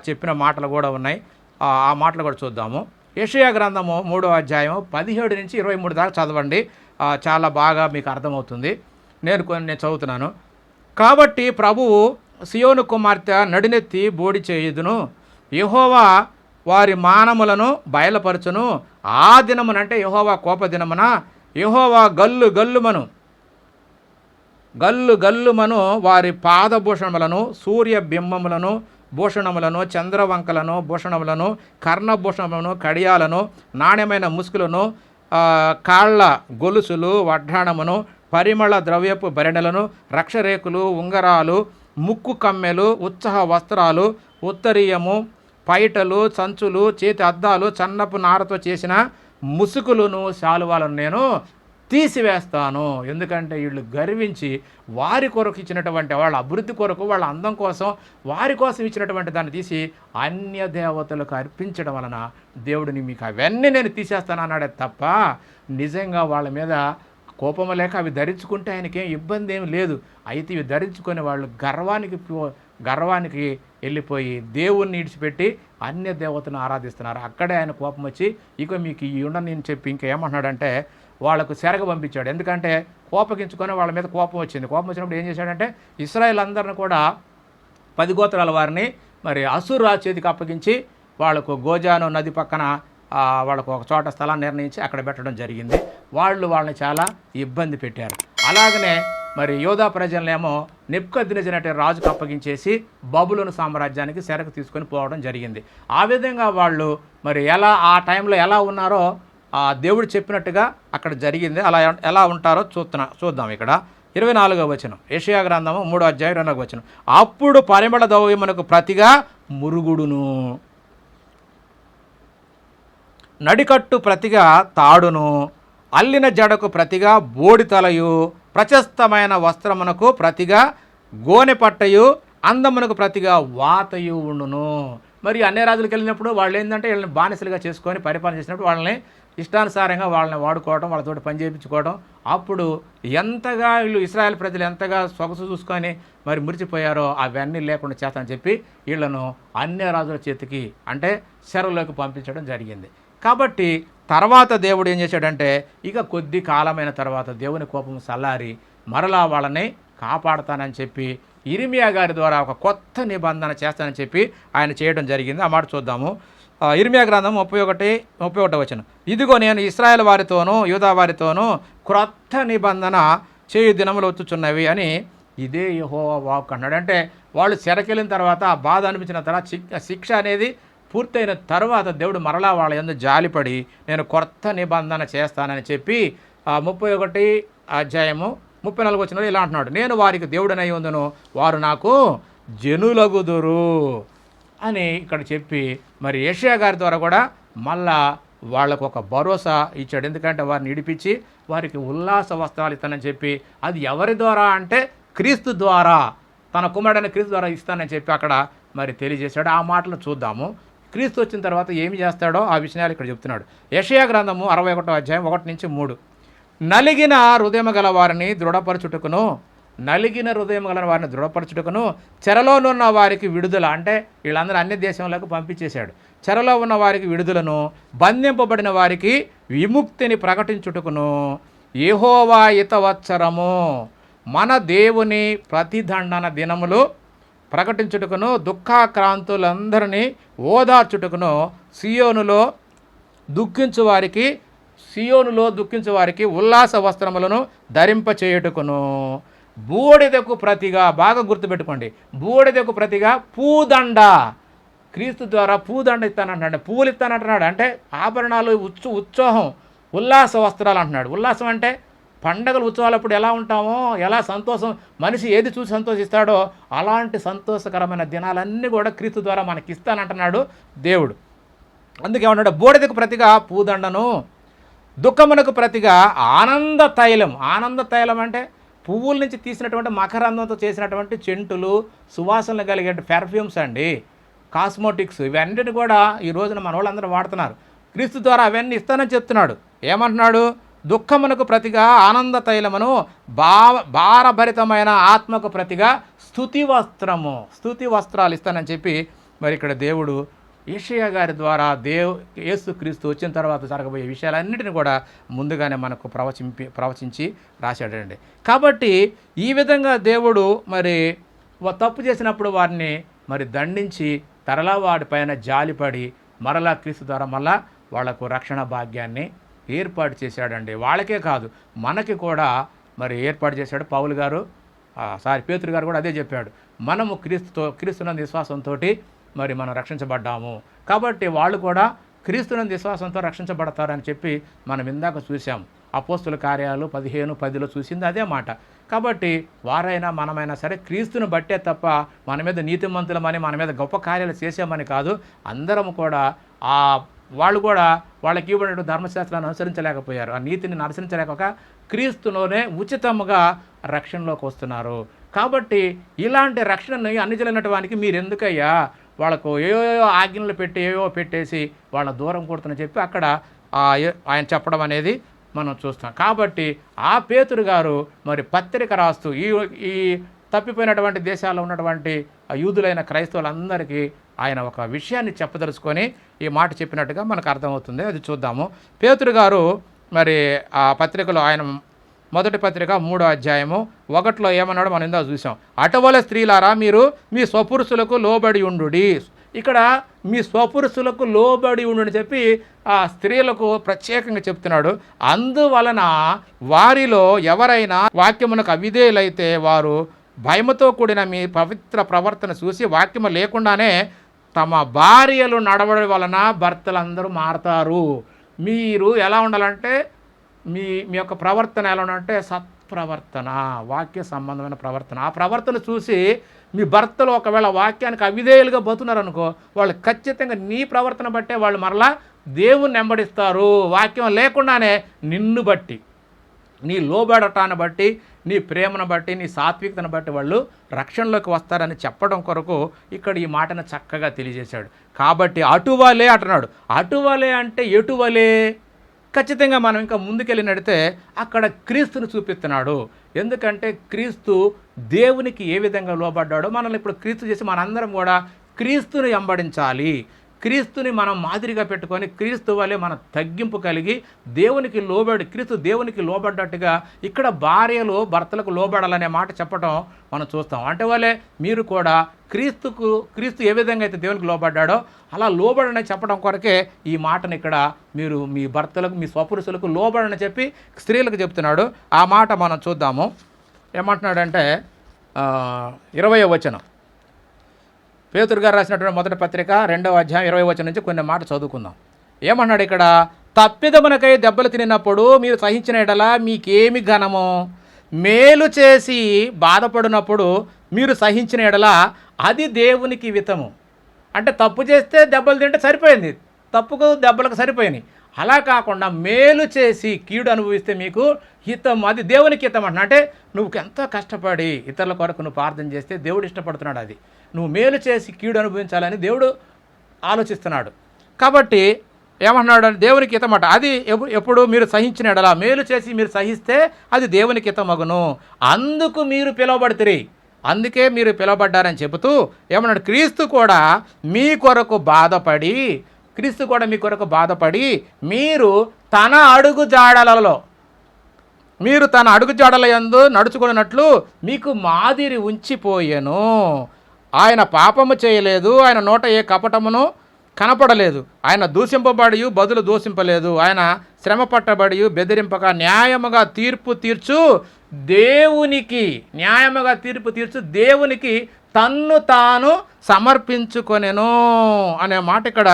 చెప్పిన మాటలు కూడా ఉన్నాయి. ఆ మాటలు కూడా చూద్దాము. యెషయా గ్రంథము 3వ అధ్యాయం 17-23 దాకా చదవండి, చాలా బాగా మీకు అర్థమవుతుంది. నేను చదువుతున్నాను. కాబట్టి ప్రభువు సియోను కుమార్తె నడినెత్తి బోడి చేయుదును, యెహోవా వారి మానములను బయలుపరచును. ఆ దినమునంటే యెహోవా కోప దినమున యెహోవా గల్లు గల్లుమను వారి పాదభూషణములను, సూర్యబింబములను భూషణములను, చంద్రవంకలను భూషణములను, కర్ణభూషణములను, కడియాలను, నాణ్యమైన ముసుగులను, కాళ్ళ గొలుసులు, వడ్డాణమును, పరిమళ ద్రవ్యపు భరణలను, రక్షరేకులు, ఉంగరాలు, ముక్కు కమ్మెలు, ఉత్సాహ వస్త్రాలు, ఉత్తరీయము, పైటలు, సంచులు, చేతి అద్దాలు, చన్నపు నారతో చేసిన ముసుగులను, శాలువాలను నేను తీసివేస్తాను. ఎందుకంటే వీళ్ళు గర్వించి వారి కొరకు ఇచ్చినటువంటి వాళ్ళ అభివృద్ధి కొరకు, వాళ్ళ అందం కోసం, వారి కోసం ఇచ్చినటువంటి దాన్ని తీసి అన్య దేవతలకు అర్పించడం వలన దేవుడిని మీకు అవన్నీ నేను తీసేస్తాను అన్నాడే తప్ప నిజంగా వాళ్ళ మీద కోపం లేక అవి ధరించుకుంటే ఆయనకేం ఇబ్బంది ఏమి లేదు. అయితే ఇవి ధరించుకొని వాళ్ళు గర్వానికి వెళ్ళిపోయి దేవుణ్ణి ఇడిచిపెట్టి అన్య దేవతను ఆరాధిస్తున్నారు. అక్కడే ఆయన కోపం వచ్చి ఇక మీకు ఈ ఉండని చెప్పి ఇంకా ఏమంటున్నాడంటే వాళ్ళకు సెరగ పంపించాడు. ఎందుకంటే కోపగించుకొని వాళ్ళ మీద కోపం వచ్చింది. కోపం వచ్చినప్పుడు ఏం చేశాడంటే ఇశ్రాయేల్ అందరిని కూడా 10 గోత్రాల వారిని మరి అసూరు రాజు చేతికి అప్పగించి వాళ్ళకు గోజాను నది పక్కన వాళ్ళకు ఒక చోట స్థలాన్ని నిర్ణయించి అక్కడ పెట్టడం జరిగింది. వాళ్ళని చాలా ఇబ్బంది పెట్టారు. అలాగనే మరి యోధా ప్రజలనేమో నెబుకద్నెజరు అనే రాజుకు అప్పగించేసి బబులోను సామ్రాజ్యానికి సెరకు తీసుకొని పోవడం జరిగింది. ఆ విధంగా వాళ్ళు మరి ఆ టైంలో ఎలా ఉన్నారో దేవుడు చెప్పినట్టుగా అక్కడ జరిగింది. అలా ఎలా ఉంటారో చూద్దాం. ఇక్కడ 24వ వచనం, యెషయా గ్రంథము 3వ అధ్యాయం 2వ వచనం. అప్పుడు పరిమళ ద్రవ్యమునకు ప్రతిగా మురుగుడును, నడికట్టు ప్రతిగా తాడును, అల్లిన జడకు ప్రతిగా బోడితలయు, ప్రశస్తమైన వస్త్రమునకు ప్రతిగా గోనె పట్టయు, అందమునకు ప్రతిగా వాతయు ఉండును. మరి అన్ని రాజులకు వెళ్ళినప్పుడు వాళ్ళు ఏంటంటే వీళ్ళని బానిసలుగా చేసుకొని పరిపాలన చేసినప్పుడు వాళ్ళని ఇష్టానుసారంగా వాళ్ళని వాడుకోవడం, వాళ్ళతోటి పని చేయించుకోవడం. అప్పుడు ఎంతగా వీళ్ళు ఇశ్రాయేల్ ప్రజలు ఎంతగా సొగసు చూసుకొని మరి మురిచిపోయారో అవన్నీ లేకుండా చేస్తానని చెప్పి వీళ్ళను అన్య రాజుల చేతికి అంటే చెరలోకి పంపించడం జరిగింది. కాబట్టి తర్వాత దేవుడు ఏం చేశాడంటే ఇక కొద్ది కాలమైన తర్వాత దేవుని కోపం చల్లారి మరలా వాళ్ళని కాపాడుతానని చెప్పి ఇర్మియా గారి ద్వారా ఒక కొత్త నిబంధన చేస్తానని చెప్పి ఆయన చేయడం జరిగింది. ఆ మాట చూద్దాము. ఇర్మియా గ్రంథం 31వ వచనం. ఇదిగో నేను ఇశ్రాయేల్ వారితోనూ యూదా వారితోనూ క్రొత్త నిబంధన చేయు దినములు వచ్చుచున్నవి అని ఇదే యెహోవా వాక్కు అన్నాడు. అంటే వాళ్ళు చెరకెళ్ళిన తర్వాత ఆ బాధ అనిపించిన తర్వాత శిక్ష అనేది పూర్తయిన తర్వాత దేవుడు మరలా వాళ్ళ యందు జాలిపడి నేను కొత్త నిబంధన చేస్తానని చెప్పి 31 అధ్యాయము 34 వచనంలో ఇలా అంటున్నాడు, నేను వారికి దేవుడనై ఉందును, వారు నాకు జనులగుదురు అని ఇక్కడ చెప్పి మరి యెషయా గారి ద్వారా కూడా మళ్ళా వాళ్ళకు ఒక భరోసా ఇచ్చాడు. ఎందుకంటే వారిని ఇడిపించి వారికి ఉల్లాస వస్త్రాలు ఇస్తానని చెప్పి అది ఎవరి ద్వారా అంటే క్రీస్తు ద్వారా, తన కుమారుడైన క్రీస్తు ద్వారా ఇస్తానని చెప్పి అక్కడ మరి తెలియజేశాడు. ఆ మాటలు చూద్దాము. క్రీస్తు వచ్చిన తర్వాత ఏమి చేస్తాడో ఆ విషయాలు ఇక్కడ చెప్తున్నాడు. యెషయా గ్రంథము 61వ అధ్యాయం 1 నుంచి 3. నలిగిన హృదయం గల వారిని దృఢపరచుటకును, నలిగిన హృదయం గల వారిని దృఢపరచుటకును, చెరలోనున్న వారికి విడుదల, అంటే వీళ్ళందరూ అన్య దేశంలోకి పంపించేశాడు. చెరలో ఉన్న వారికి విడుదలను, బంధింపబడిన వారికి విముక్తిని ప్రకటించుటకును, యెహోవా హితవత్సరము మన దేవుని ప్రతిదండన దినములు ప్రకటించుటకును, దుఃఖాక్రాంతులందరినీ ఓదార్చుటకును, సియోనులో దుఃఖించు వారికి ఉల్లాస వస్త్రములను ధరింపచేయుటకును, బూడిదకు ప్రతిగా, బాగా గుర్తుపెట్టుకోండి, బూడిదకు ప్రతిగా పూదండ, క్రీస్తు ద్వారా పూదండ ఇస్తానంటున్నాడు, పూలు ఇస్తానంటున్నాడు. అంటే ఆభరణాలు, ఉత్సాహం, ఉల్లాస వస్త్రాలు అంటున్నాడు. ఉల్లాసం అంటే పండగలు ఉత్సవాలప్పుడు ఎలా ఉంటామో, ఎలా సంతోషం, మనిషి ఏది చూసి సంతోషిస్తాడో అలాంటి సంతోషకరమైన దినాలన్నీ కూడా క్రీస్తు ద్వారా మనకి ఇస్తానంటున్నాడు దేవుడు. అందుకే ఏమన్నాడు, బూడిదకు ప్రతిగా పూదండను, దుఃఖమునకు ప్రతిగా ఆనంద తైలం. ఆనంద తైలం అంటే పువ్వుల నుంచి తీసినటువంటి మకరందంతో చేసినటువంటి చెంటులు, సువాసనలు కలిగే పెర్ఫ్యూమ్స్ అండి, కాస్మోటిక్స్, ఇవన్నిటిని కూడా ఈ రోజున మన వాళ్ళందరూ వాడుతున్నారు. క్రీస్తు ద్వారా అవన్నీ ఇస్తానని చెప్తున్నాడు. ఏమంటున్నాడు, దుఃఖమునకు ప్రతిగా ఆనంద తైలమును, భారభరితమైన ఆత్మకు ప్రతిగా స్తుతి వస్త్రాలు ఇస్తానని చెప్పి మరి ఇక్కడ దేవుడు యెషయా గారి ద్వారా యేసుక్రీస్తు వచ్చిన తర్వాత జరగబోయే విషయాలన్నిటిని కూడా ముందుగానే మనకు ప్రవచించి రాశాడండి. కాబట్టి ఈ విధంగా దేవుడు మరి తప్పు చేసినప్పుడు వారిని మరి దండించి తరలా వాడిపైన జాలిపడి మరలా క్రీస్తు ద్వారా మళ్ళా వాళ్లకు రక్షణ భాగ్యాన్ని ఏర్పాటు చేశాడండి. వాళ్ళకే కాదు మనకి కూడా మరి ఏర్పాటు చేశాడు. పేతురు గారు కూడా అదే చెప్పాడు, మనము క్రీస్తునందు విశ్వాసంతో మరి మనం రక్షించబడ్డాము. కాబట్టి వాళ్ళు కూడా క్రీస్తునందు విశ్వాసంతో రక్షించబడతారని చెప్పి మనం ఇందాక చూసాం. అపోస్తుల కార్యాలు 15:10లో చూసింది అదే మాట. కాబట్టి వారైనా మనమైనా సరే క్రీస్తుని బట్టే తప్ప మన మీద నీతిమంతులమని, మన మీద గొప్ప కార్యాలు చేసామని కాదు. అందరం కూడా ఆ వాళ్ళు కూడా వాళ్ళకి ఇవ్వబడిన ధర్మశాస్త్రాన్ని అనుసరించలేకపోయారు. ఆ నీతిని అనుసరించలేక క్రీస్తులోనే ఉచితముగా రక్షణలోకి వస్తున్నారు. కాబట్టి ఇలాంటి రక్షణని అందించలేనటువంటి వానికి మీరు ఎందుకయ్యా వాళ్ళకు ఏవో ఆజ్ఞలు పెట్టి ఏవో పెట్టేసి వాళ్ళ దూరం కొడుతుందని చెప్పి అక్కడ ఆయన చెప్పడం అనేది మనం చూస్తాం. కాబట్టి ఆ పేతురు గారు మరి పత్రిక రాస్తూ ఈ తప్పిపోయినటువంటి దేశాల్లో ఉన్నటువంటి యూదులైన క్రైస్తవులందరికీ ఆయన ఒక విషయాన్ని చెప్పదలుచుకొని ఈ మాట చెప్పినట్టుగా మనకు అర్థమవుతుంది. అది చూద్దాము. పేతురు గారు మరి ఆ పత్రికలో ఆయన మొదటి పత్రిక 3వ అధ్యాయము 1లో ఏమన్నాడో మనం ఇందా చూసాం. అటువల స్త్రీలారా మీరు మీ స్వపురుషులకు లోబడి ఉండుడి. ఇక్కడ మీ స్వపురుషులకు లోబడి ఉండు చెప్పి ఆ స్త్రీలకు ప్రత్యేకంగా చెప్తున్నాడు. అందువలన వారిలో ఎవరైనా వాక్యమునకు అవిధేయులైతే వారు భయముతో కూడిన మీ పవిత్ర ప్రవర్తన చూసి వాక్యము లేకుండానే తమ భార్యలు నడవడం వలన భర్తలందరూ మారతారు. మీరు ఎలా ఉండాలంటే మీ యొక్క ప్రవర్తన ఎలా ఉండాలంటే సత్ప్రవర్తన, వాక్య సంబంధమైన ప్రవర్తన. ఆ ప్రవర్తన చూసి మీ భర్తలు ఒకవేళ వాక్యానికి అవిధేయులుగా బతుకున్నారనుకో, వాళ్ళు ఖచ్చితంగా నీ ప్రవర్తన బట్టే వాళ్ళు మరలా దేవుణ్ణి వెంబడిస్తారు. వాక్యం లేకుండానే నిన్ను బట్టి, నీ లోబడటాన్ని బట్టి, నీ ప్రేమను బట్టి, నీ సాత్వికతను బట్టి వాళ్ళు రక్షణలోకి వస్తారని చెప్పడం కొరకు ఇక్కడ ఈ మాటను చక్కగా తెలియజేశాడు. కాబట్టి అటువలే అంటున్నాడు. అటువలే అంటే ఎటువలే? ఖచ్చితంగా మనం ఇంకా ముందుకెళ్ళి నడితే అక్కడ క్రీస్తుని చూపిస్తున్నాడు. ఎందుకంటే క్రీస్తు దేవునికి ఏ విధంగా లోబడ్డాడో మనల్ని ఇప్పుడు క్రీస్తు చేసి మనందరం కూడా క్రీస్తుని వెంబడించాలి. క్రీస్తుని మనం మాదిరిగా పెట్టుకొని క్రీస్తు వలె మన తగ్గింపు కలిగి దేవునికి లోబడి, క్రీస్తు దేవునికి లోబడ్డట్టుగా ఇక్కడ భార్యలు భర్తలకు లోబడాలనే మాట చెప్పడం మనం చూస్తాం. అంటే వల్లే మీరు కూడా క్రీస్తు ఏ విధంగా అయితే దేవునికి లోబడ్డాడో అలా లోబడని చెప్పడం కొరకే ఈ మాటను ఇక్కడ మీరు మీ భర్తలకు, మీ స్వపురుషులకు లోబడని చెప్పి స్త్రీలకు చెప్తున్నాడు. ఆ మాట మనం చూద్దాము. ఏమంటున్నాడంటే 20వ వచనం, పేతురు గారు రాసినటువంటి మొదటి పత్రిక 2వ అధ్యాయం 20వ వచనం నుంచి కొన్ని మాట చదువుకుందాం. ఏమన్నాడు ఇక్కడ? తప్పిదమునకై దెబ్బలు తినినప్పుడు మీరు సహించిన ఎడల మీకేమి ఘనము? మేలు చేసి బాధపడినప్పుడు మీరు సహించిన ఎడల అది దేవునికి హితము. అంటే తప్పు చేస్తే దెబ్బలు తింటే సరిపోయింది, తప్పుకు దెబ్బలకు సరిపోయినాయి. అలా కాకుండా మేలు చేసి కీడు అనుభవిస్తే మీకు హితం, అది దేవునికి హితం అంటున్నా. అంటే నువ్వు ఎంతో కష్టపడి ఇతరుల కొరకు నువ్వు ప్రార్థన చేస్తే దేవుడు ఇష్టపడుతున్నాడు. అది నువ్వు మేలు చేసి కీడు అనుభవించాలని దేవుడు ఆలోచిస్తున్నాడు. కాబట్టి ఏమంటున్నాడు? దేవునికి హితమట. అది ఎప్పుడు మీరు సహించిన ఎడలా, మేలు చేసి మీరు సహిస్తే అది దేవునికి హితమగును. అందుకు మీరు పిలువబడితిరి, అందుకే మీరు పిలువబడ్డారని చెబుతూ ఏమన్నాడు? క్రీస్తు కూడా మీ కొరకు బాధపడి మీరు తన అడుగు జాడల యందు నడుచుకున్నట్లు మీకు మాదిరి ఉంచిపోయెను. ఆయన పాపము చేయలేదు, ఆయన నోట ఏ కపటమును కనపడలేదు, ఆయన దూషింపబడి బదులు దూషింపలేదు, ఆయన శ్రమ పట్టబడి బెదిరింపక న్యాయముగా తీర్పు తీర్చు దేవునికి తన్ను తాను సమర్పించుకొనెను అనే మాట ఇక్కడ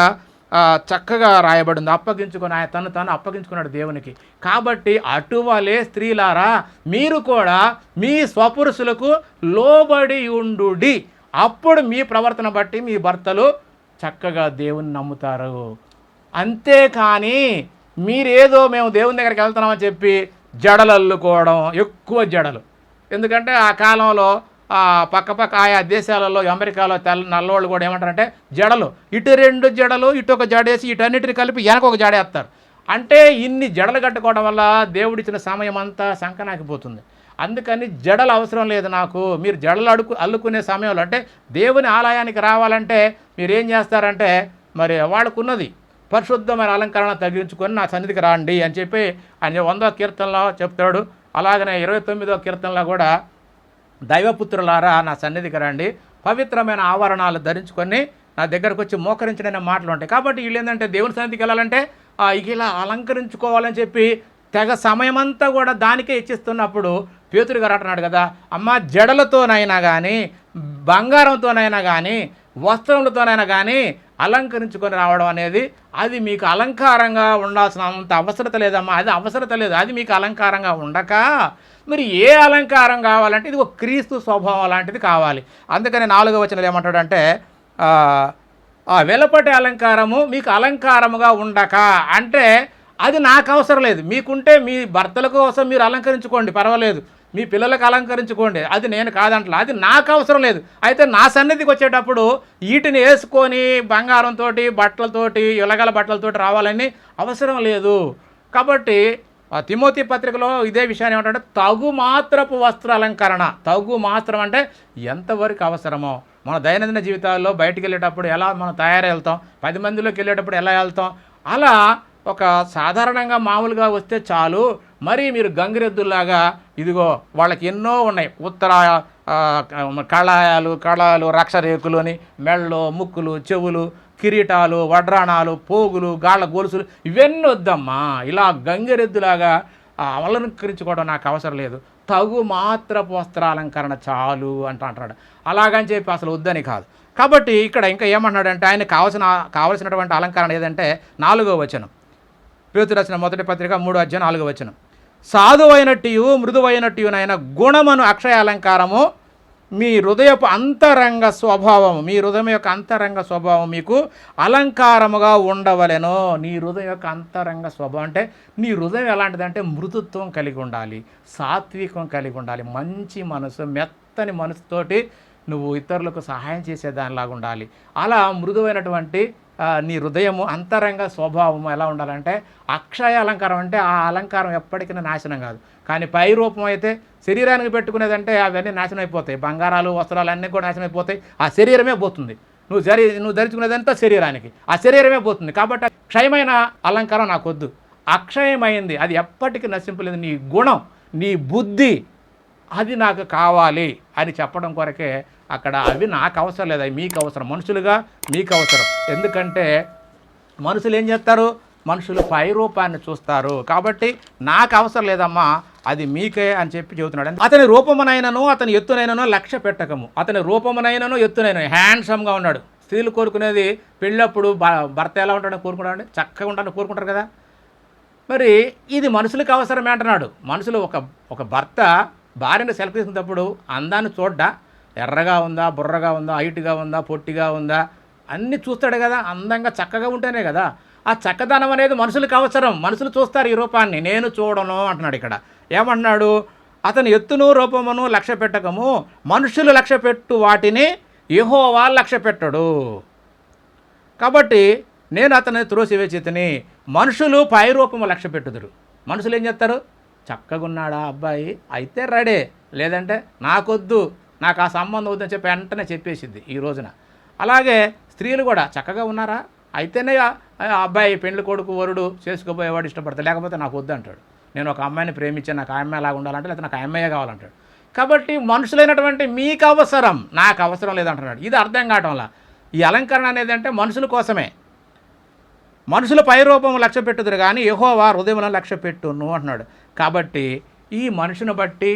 చక్కగా రాయబడింది. అప్పగించుకొని ఆయన తను తాను అప్పగించుకున్నాడు దేవునికి. కాబట్టి అటువలే స్త్రీలారా మీరు కూడా మీ స్వపురుషులకు లోబడి ఉండుడి. అప్పుడు మీ ప్రవర్తన బట్టి మీ భర్తలు చక్కగా దేవుని నమ్ముతారు. అంతేకాని మీరేదో మేము దేవుని దగ్గరికి వెళ్తున్నామని చెప్పి జడలు అల్లుకోవడం, ఎక్కువ జడలు. ఎందుకంటే ఆ కాలంలో పక్క ఆయా దేశాలలో, అమెరికాలో నల్లవాళ్ళు కూడా ఏమంటారంటే జడలు, ఇటు 2 జడలు, ఇటు ఒక జడేసి ఇటన్నిటిని కలిపి వెనక ఒక జడేస్తారు. అంటే ఇన్ని జడలు కట్టుకోవడం వల్ల దేవుడిచ్చిన సమయం అంతా సంకనాకిపోతుంది. అందుకని జడలు అవసరం లేదు నాకు. మీరు జడలు అల్లుకునే సమయంలో అంటే దేవుని ఆలయానికి రావాలంటే మీరు ఏం చేస్తారంటే మరి వాళ్ళకున్నది పరిశుద్ధమైన అలంకరణ తగ్గించుకొని నా సన్నిధికి రాండి అని చెప్పి ఆయన 100వ కీర్తనలో చెప్తాడు. అలాగనే 29వ కీర్తనలో కూడా దైవపుత్రులారా నా సన్నిధికి రండి, పవిత్రమైన ఆవరణాలు ధరించుకొని నా దగ్గరకు వచ్చి మోకరించిన మాటలు ఉంటాయి. కాబట్టి వీళ్ళు ఏంటంటే దేవుని సన్నిధికి వెళ్ళాలంటే ఇలా అలంకరించుకోవాలని చెప్పి తెగ సమయమంతా కూడా దానికే ఇచ్చిస్తున్నప్పుడు పేతురు గారు అంటున్నాడు కదా, అమ్మ జడలతోనైనా కానీ, బంగారంతోనైనా కానీ, వస్త్రములతోనైనా కానీ అలంకరించుకొని రావడం అనేది అది మీకు అలంకారంగా ఉండాల్సిన అంత అవసరత లేదమ్మా. అది అవసరత లేదు. అది మీకు అలంకారంగా ఉండక మరి ఏ అలంకారం కావాలంటే ఇది ఒక క్రీస్తు స్వభావం లాంటిది కావాలి. అందుకని 4వ వచనంలో ఏమంటాడంటే ఆ వెలపటి అలంకారము మీకు అలంకారముగా ఉండక అంటే అది నాకు అవసరం లేదు. మీకుంటే మీ భర్తల కోసం మీరు అలంకరించుకోండి, పర్వాలేదు. మీ పిల్లలకు అలంకరించుకోండి, అది నేను కాదంటలా, అది నాకు అవసరం లేదు. అయితే నా సన్నిధికి వచ్చేటప్పుడు వీటిని వేసుకొని బంగారంతో బట్టలతోటి ఇలగల బట్టలతోటి రావాలని అవసరం లేదు. కాబట్టి తిమోతి పత్రికలో ఇదే విషయాన్ని ఏమంటే తగు మాత్రపు వస్త్ర అలంకరణ. తగు మాత్రం అంటే ఎంతవరకు అవసరమో మన దైనందిన జీవితాల్లో బయటికి వెళ్ళేటప్పుడు ఎలా మనం తయారై వెళ్తాం, 10 మందిలోకి వెళ్ళేటప్పుడు ఎలా వెళ్తాం, అలా ఒక సాధారణంగా మామూలుగా వస్తే చాలు. మరి మీరు గంగిరెద్దుల్లాగా ఇదిగో వాళ్ళకి ఎన్నో ఉన్నాయి, ఉత్తర కళాలు రక్షరేకులు అని, మెళ్ళు, ముక్కులు, చెవులు, కిరీటాలు, వడ్రాణాలు, పోగులు, గాళ్ళ గొలుసులు, ఇవన్నీ వద్దమ్మా. ఇలా గంగిరెద్దులాగా అలంకరించుకోవడం నాకు అవసరం లేదు. తగు మాత్రపు వస్త్రాలంకరణ చాలు అంటాడు. అలాగని చెప్పి అసలు వద్దని కాదు. కాబట్టి ఇక్కడ ఇంకా ఏమన్నాడంటే ఆయన కావలసినటువంటి అలంకరణ ఏదంటే 4వ వచనం, పేతురు రాసిన మొదటి పత్రిక 3:4 సాధువైనట్టు మృదువైనట్టునైన గుణమును అక్షయ అలంకారము మీ హృదయపు అంతరంగ స్వభావము, మీ హృదయం యొక్క అంతరంగ స్వభావం మీకు అలంకారముగా ఉండవలెను. నీ హృదయం యొక్క అంతరంగ స్వభావం అంటే నీ హృదయం ఎలాంటిదంటే మృదుత్వం కలిగి ఉండాలి, సాత్వికం కలిగి ఉండాలి, మంచి మనసు, మెత్తని మనసుతోటి నువ్వు ఇతరులకు సహాయం చేసేదానిలాగా ఉండాలి. అలా మృదువైనటువంటి నీ హృదయము అంతరంగ స్వభావము ఎలా ఉండాలంటే అక్షయ అలంకారం అంటే ఆ అలంకారం ఎప్పటికీ నాశనం కాదు. కానీ పై రూపం అయితే శరీరానికి పెట్టుకునేదంటే అవన్నీ నాశనం అయిపోతాయి, బంగారాలు వస్త్రాలు అన్నీ కూడా నాశనం అయిపోతాయి, ఆ శరీరమే పోతుంది. నువ్వు ధరించుకునేదంతా శరీరానికి, ఆ శరీరమే పోతుంది. కాబట్టి క్షయమైన అలంకారం నాకు వద్దు, అక్షయమైంది, అది ఎప్పటికీ నశింపలేదు, నీ గుణం, నీ బుద్ధి, అది నాకు కావాలి అని చెప్పడం కొరకే అక్కడ అవి నాకు అవసరం లేదు, అవి మీకు అవసరం, మనుషులుగా మీకు అవసరం. ఎందుకంటే మనుషులు ఏం చేస్తారు, మనుషులు పై రూపాన్ని చూస్తారు. కాబట్టి నాకు అవసరం లేదమ్మా, అది మీకే అని చెప్పి చెబుతున్నాడు. అతని రూపమునైనను అతని ఎత్తునైనను లక్ష్య పెట్టకము. అతని రూపమునైనను ఎత్తునైనను హ్యాండ్సమ్గా ఉన్నాడు. స్త్రీలు కోరుకునేది పెళ్ళప్పుడు భర్త ఎలా ఉంటాడని కోరుకుంటాడు, చక్కగా ఉంటాడని కోరుకుంటారు కదా. మరి ఇది మనుషులకు అవసరమే అంటున్నాడు. మనుషులు ఒక భర్త భార్యను సెలెక్ట్ చేసినప్పుడు అందాన్ని చూడ్డా, ఎర్రగా ఉందా, బుర్రగా ఉందా, హైట్గా ఉందా, పొట్టిగా ఉందా, అన్నీ చూస్తాడు కదా. అందంగా చక్కగా ఉంటేనే కదా. ఆ చక్కదనం అనేది మనుషులకు అవసరం. మనుషులు చూస్తారు ఈ రూపాన్ని, నేను చూడను అంటున్నాడు. ఇక్కడ ఏమంటున్నాడు, అతని ఎత్తును రూపమును లక్ష్య పెట్టకము, మనుషులు లక్ష్య పెట్టు వాటిని యెహోవా లక్ష్య పెట్టడు. కాబట్టి నేను అతని త్రోసివేచితిని. మనుషులు పై రూపము లక్ష్య పెట్టుదురు. మనుషులు ఏం చేస్తారు, చక్కగా ఉన్నాడా అబ్బాయి అయితే రెడీ, లేదంటే నాకొద్దు, నాకు ఆ సంబంధం వద్దని చెప్పి వెంటనే చెప్పేసిద్ది ఈ రోజున. అలాగే స్త్రీలు కూడా చక్కగా ఉన్నారా అయితేనే అబ్బాయి పెళ్లి కొడుకు వరుడు చేసుకోబోయేవాడు ఇష్టపడతాడు, లేకపోతే నాకు వద్దు అంటాడు. నేను ఒక అమ్మాయిని ప్రేమించాను, నాకు ఆ అమ్మాయి అలాగా ఉండాలంటే, లేకపోతే నాకు ఆ అమ్మాయే కావాలంటాడు. కాబట్టి మనుషులైనటువంటి మీకు అవసరం, నాకు అవసరం లేదంటున్నాడు. ఇది అర్థం కావటంలా. ఈ అలంకరణ అనేది అంటే మనుషుల కోసమే. మనుషుల పై రూపము లక్ష్య పెట్టుదురు కానీ యెహోవా హృదయములను లక్ష్య పెట్టును అంటున్నాడు. కాబట్టి ఈ మనుషుని బట్టి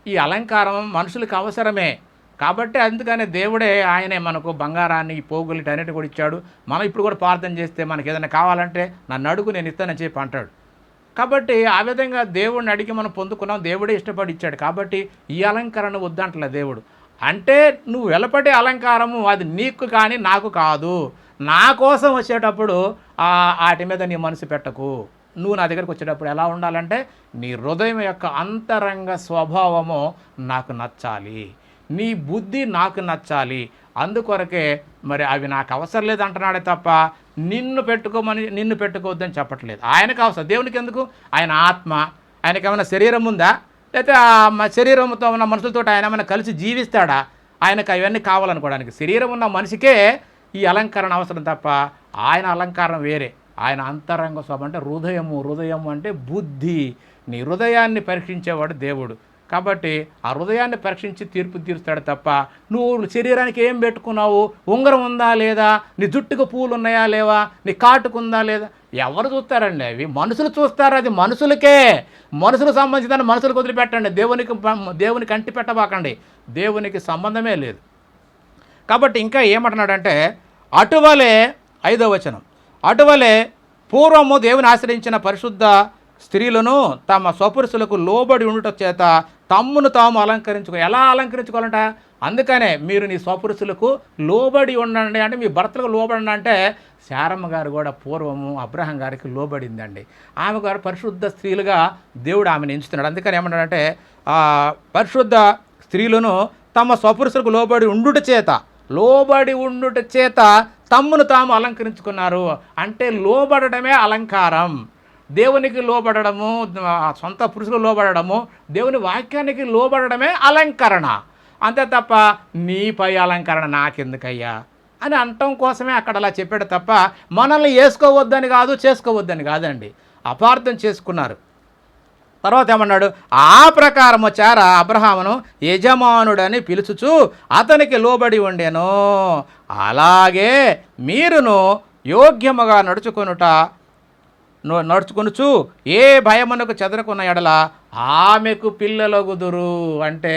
ఈ అలంకారం మనుషులకు అవసరమే. కాబట్టి అందుకనే దేవుడే ఆయనే మనకు బంగారాన్ని, ఈ పోగులు అన్నిటి కూడా ఇచ్చాడు. మనం ఇప్పుడు కూడా ప్రార్థన చేస్తే మనకి ఏదైనా కావాలంటే నన్ను అడుగు, నేను ఇస్తానని చెప్పి అంటాడు. కాబట్టి ఆ విధంగా దేవుడిని అడిగి మనం పొందుకున్నాం, దేవుడే ఇష్టపడి ఇచ్చాడు. కాబట్టి ఈ అలంకరణ వద్దంటలే దేవుడు. అంటే నువ్వు వెలపడే అలంకారము అది నీకు కానీ నాకు కాదు. నా కోసం వచ్చేటప్పుడు వాటి మీద నీ మనసు పెట్టకు. నువ్వు నా దగ్గరికి వచ్చేటప్పుడు ఎలా ఉండాలంటే నీ హృదయం యొక్క అంతరంగ స్వభావము నాకు నచ్చాలి, నీ బుద్ధి నాకు నచ్చాలి. అందుకొరకే మరి అవి నాకు అవసరం లేదు అంటున్నాడే తప్ప నిన్ను పెట్టుకోవద్దని చెప్పట్లేదు. ఆయనకు అవసరం, దేవునికి ఎందుకు? ఆయన ఆత్మ, ఆయనకి ఏమైనా శరీరం ఉందా, లేకపోతే ఆ శరీరంతో ఉన్న మనుషులతో ఆయన ఏమైనా కలిసి జీవిస్తాడా? ఆయనకు అవన్నీ కావాలనుకోవడానికి. శరీరం ఉన్న మనిషికే ఈ అలంకరణ అవసరం తప్ప ఆయన అలంకారం వేరే. ఆయన అంతరంగ స్వభావం అంటే హృదయము అంటే బుద్ధి. నీ హృదయాన్ని పరీక్షించేవాడు దేవుడు. కాబట్టి ఆ హృదయాన్ని పరీక్షించి తీర్పు తీరుస్తాడు తప్ప నువ్వు శరీరానికి ఏం పెట్టుకున్నావు, ఉంగరం ఉందా లేదా, నీ జుట్టుకు పూలు ఉన్నాయా లేవా, నీ కాటుకుందా లేదా, ఎవరు చూస్తారండి? అవి మనుషులు చూస్తారు. అది మనుషులకే, మనుషులకు సంబంధించిన మనుషులకు వదిలిపెట్టండి. దేవునికి అంటి పెట్టబాకండి, దేవునికి సంబంధమే లేదు. కాబట్టి ఇంకా ఏమంటున్నాడంటే అటువలే 5వ వచనం, అటువలే పూర్వము దేవుని ఆశ్రయించిన పరిశుద్ధ స్త్రీలను తమ స్వపురుషులకు లోబడి ఉండుట చేత తమ్మును తాము ఎలా అలంకరించుకోవాలంట? అందుకనే మీరు నీ స్వపురుషులకు లోబడి ఉండండి అంటే మీ భర్తలకు లోబడండి అంటే శారమ్మ గారు కూడా పూర్వము అబ్రహాం గారికి లోబడిందండి. ఆమె గారు పరిశుద్ధ స్త్రీలుగా దేవుడు ఆమెను ఎంచుతున్నాడు. అందుకని ఏమన్నాడంటే పరిశుద్ధ స్త్రీలను తమ స్వపురుషులకు లోబడి ఉండుట చేత తమ్మును తాము అలంకరించుకున్నారు. అంటే లోబడటమే అలంకారం. దేవునికి లోబడము, సొంత పురుషులు లోబడము, దేవుని వాక్యానికి లోబడమే అలంకరణ. అంతే తప్ప నీపై అలంకరణ నాకెందుకయ్యా అని అనటం కోసమే అక్కడ అలా చెప్పాడు తప్ప మనల్ని వేసుకోవద్దని కాదు, చేసుకోవద్దని కాదండి. అపార్థం చేసుకున్నారు. తర్వాత ఏమన్నాడు, ఆ ప్రకారము చారా అబ్రహామును యజమానుడని పిలుచుచు అతనికి లోబడి ఉండెను. అలాగే మీరును యోగ్యముగా నడుచుకొనుచు ఏ భయమునకు చెదరకున్న ఎడల ఆమెకు పిల్లలగుదురు. అంటే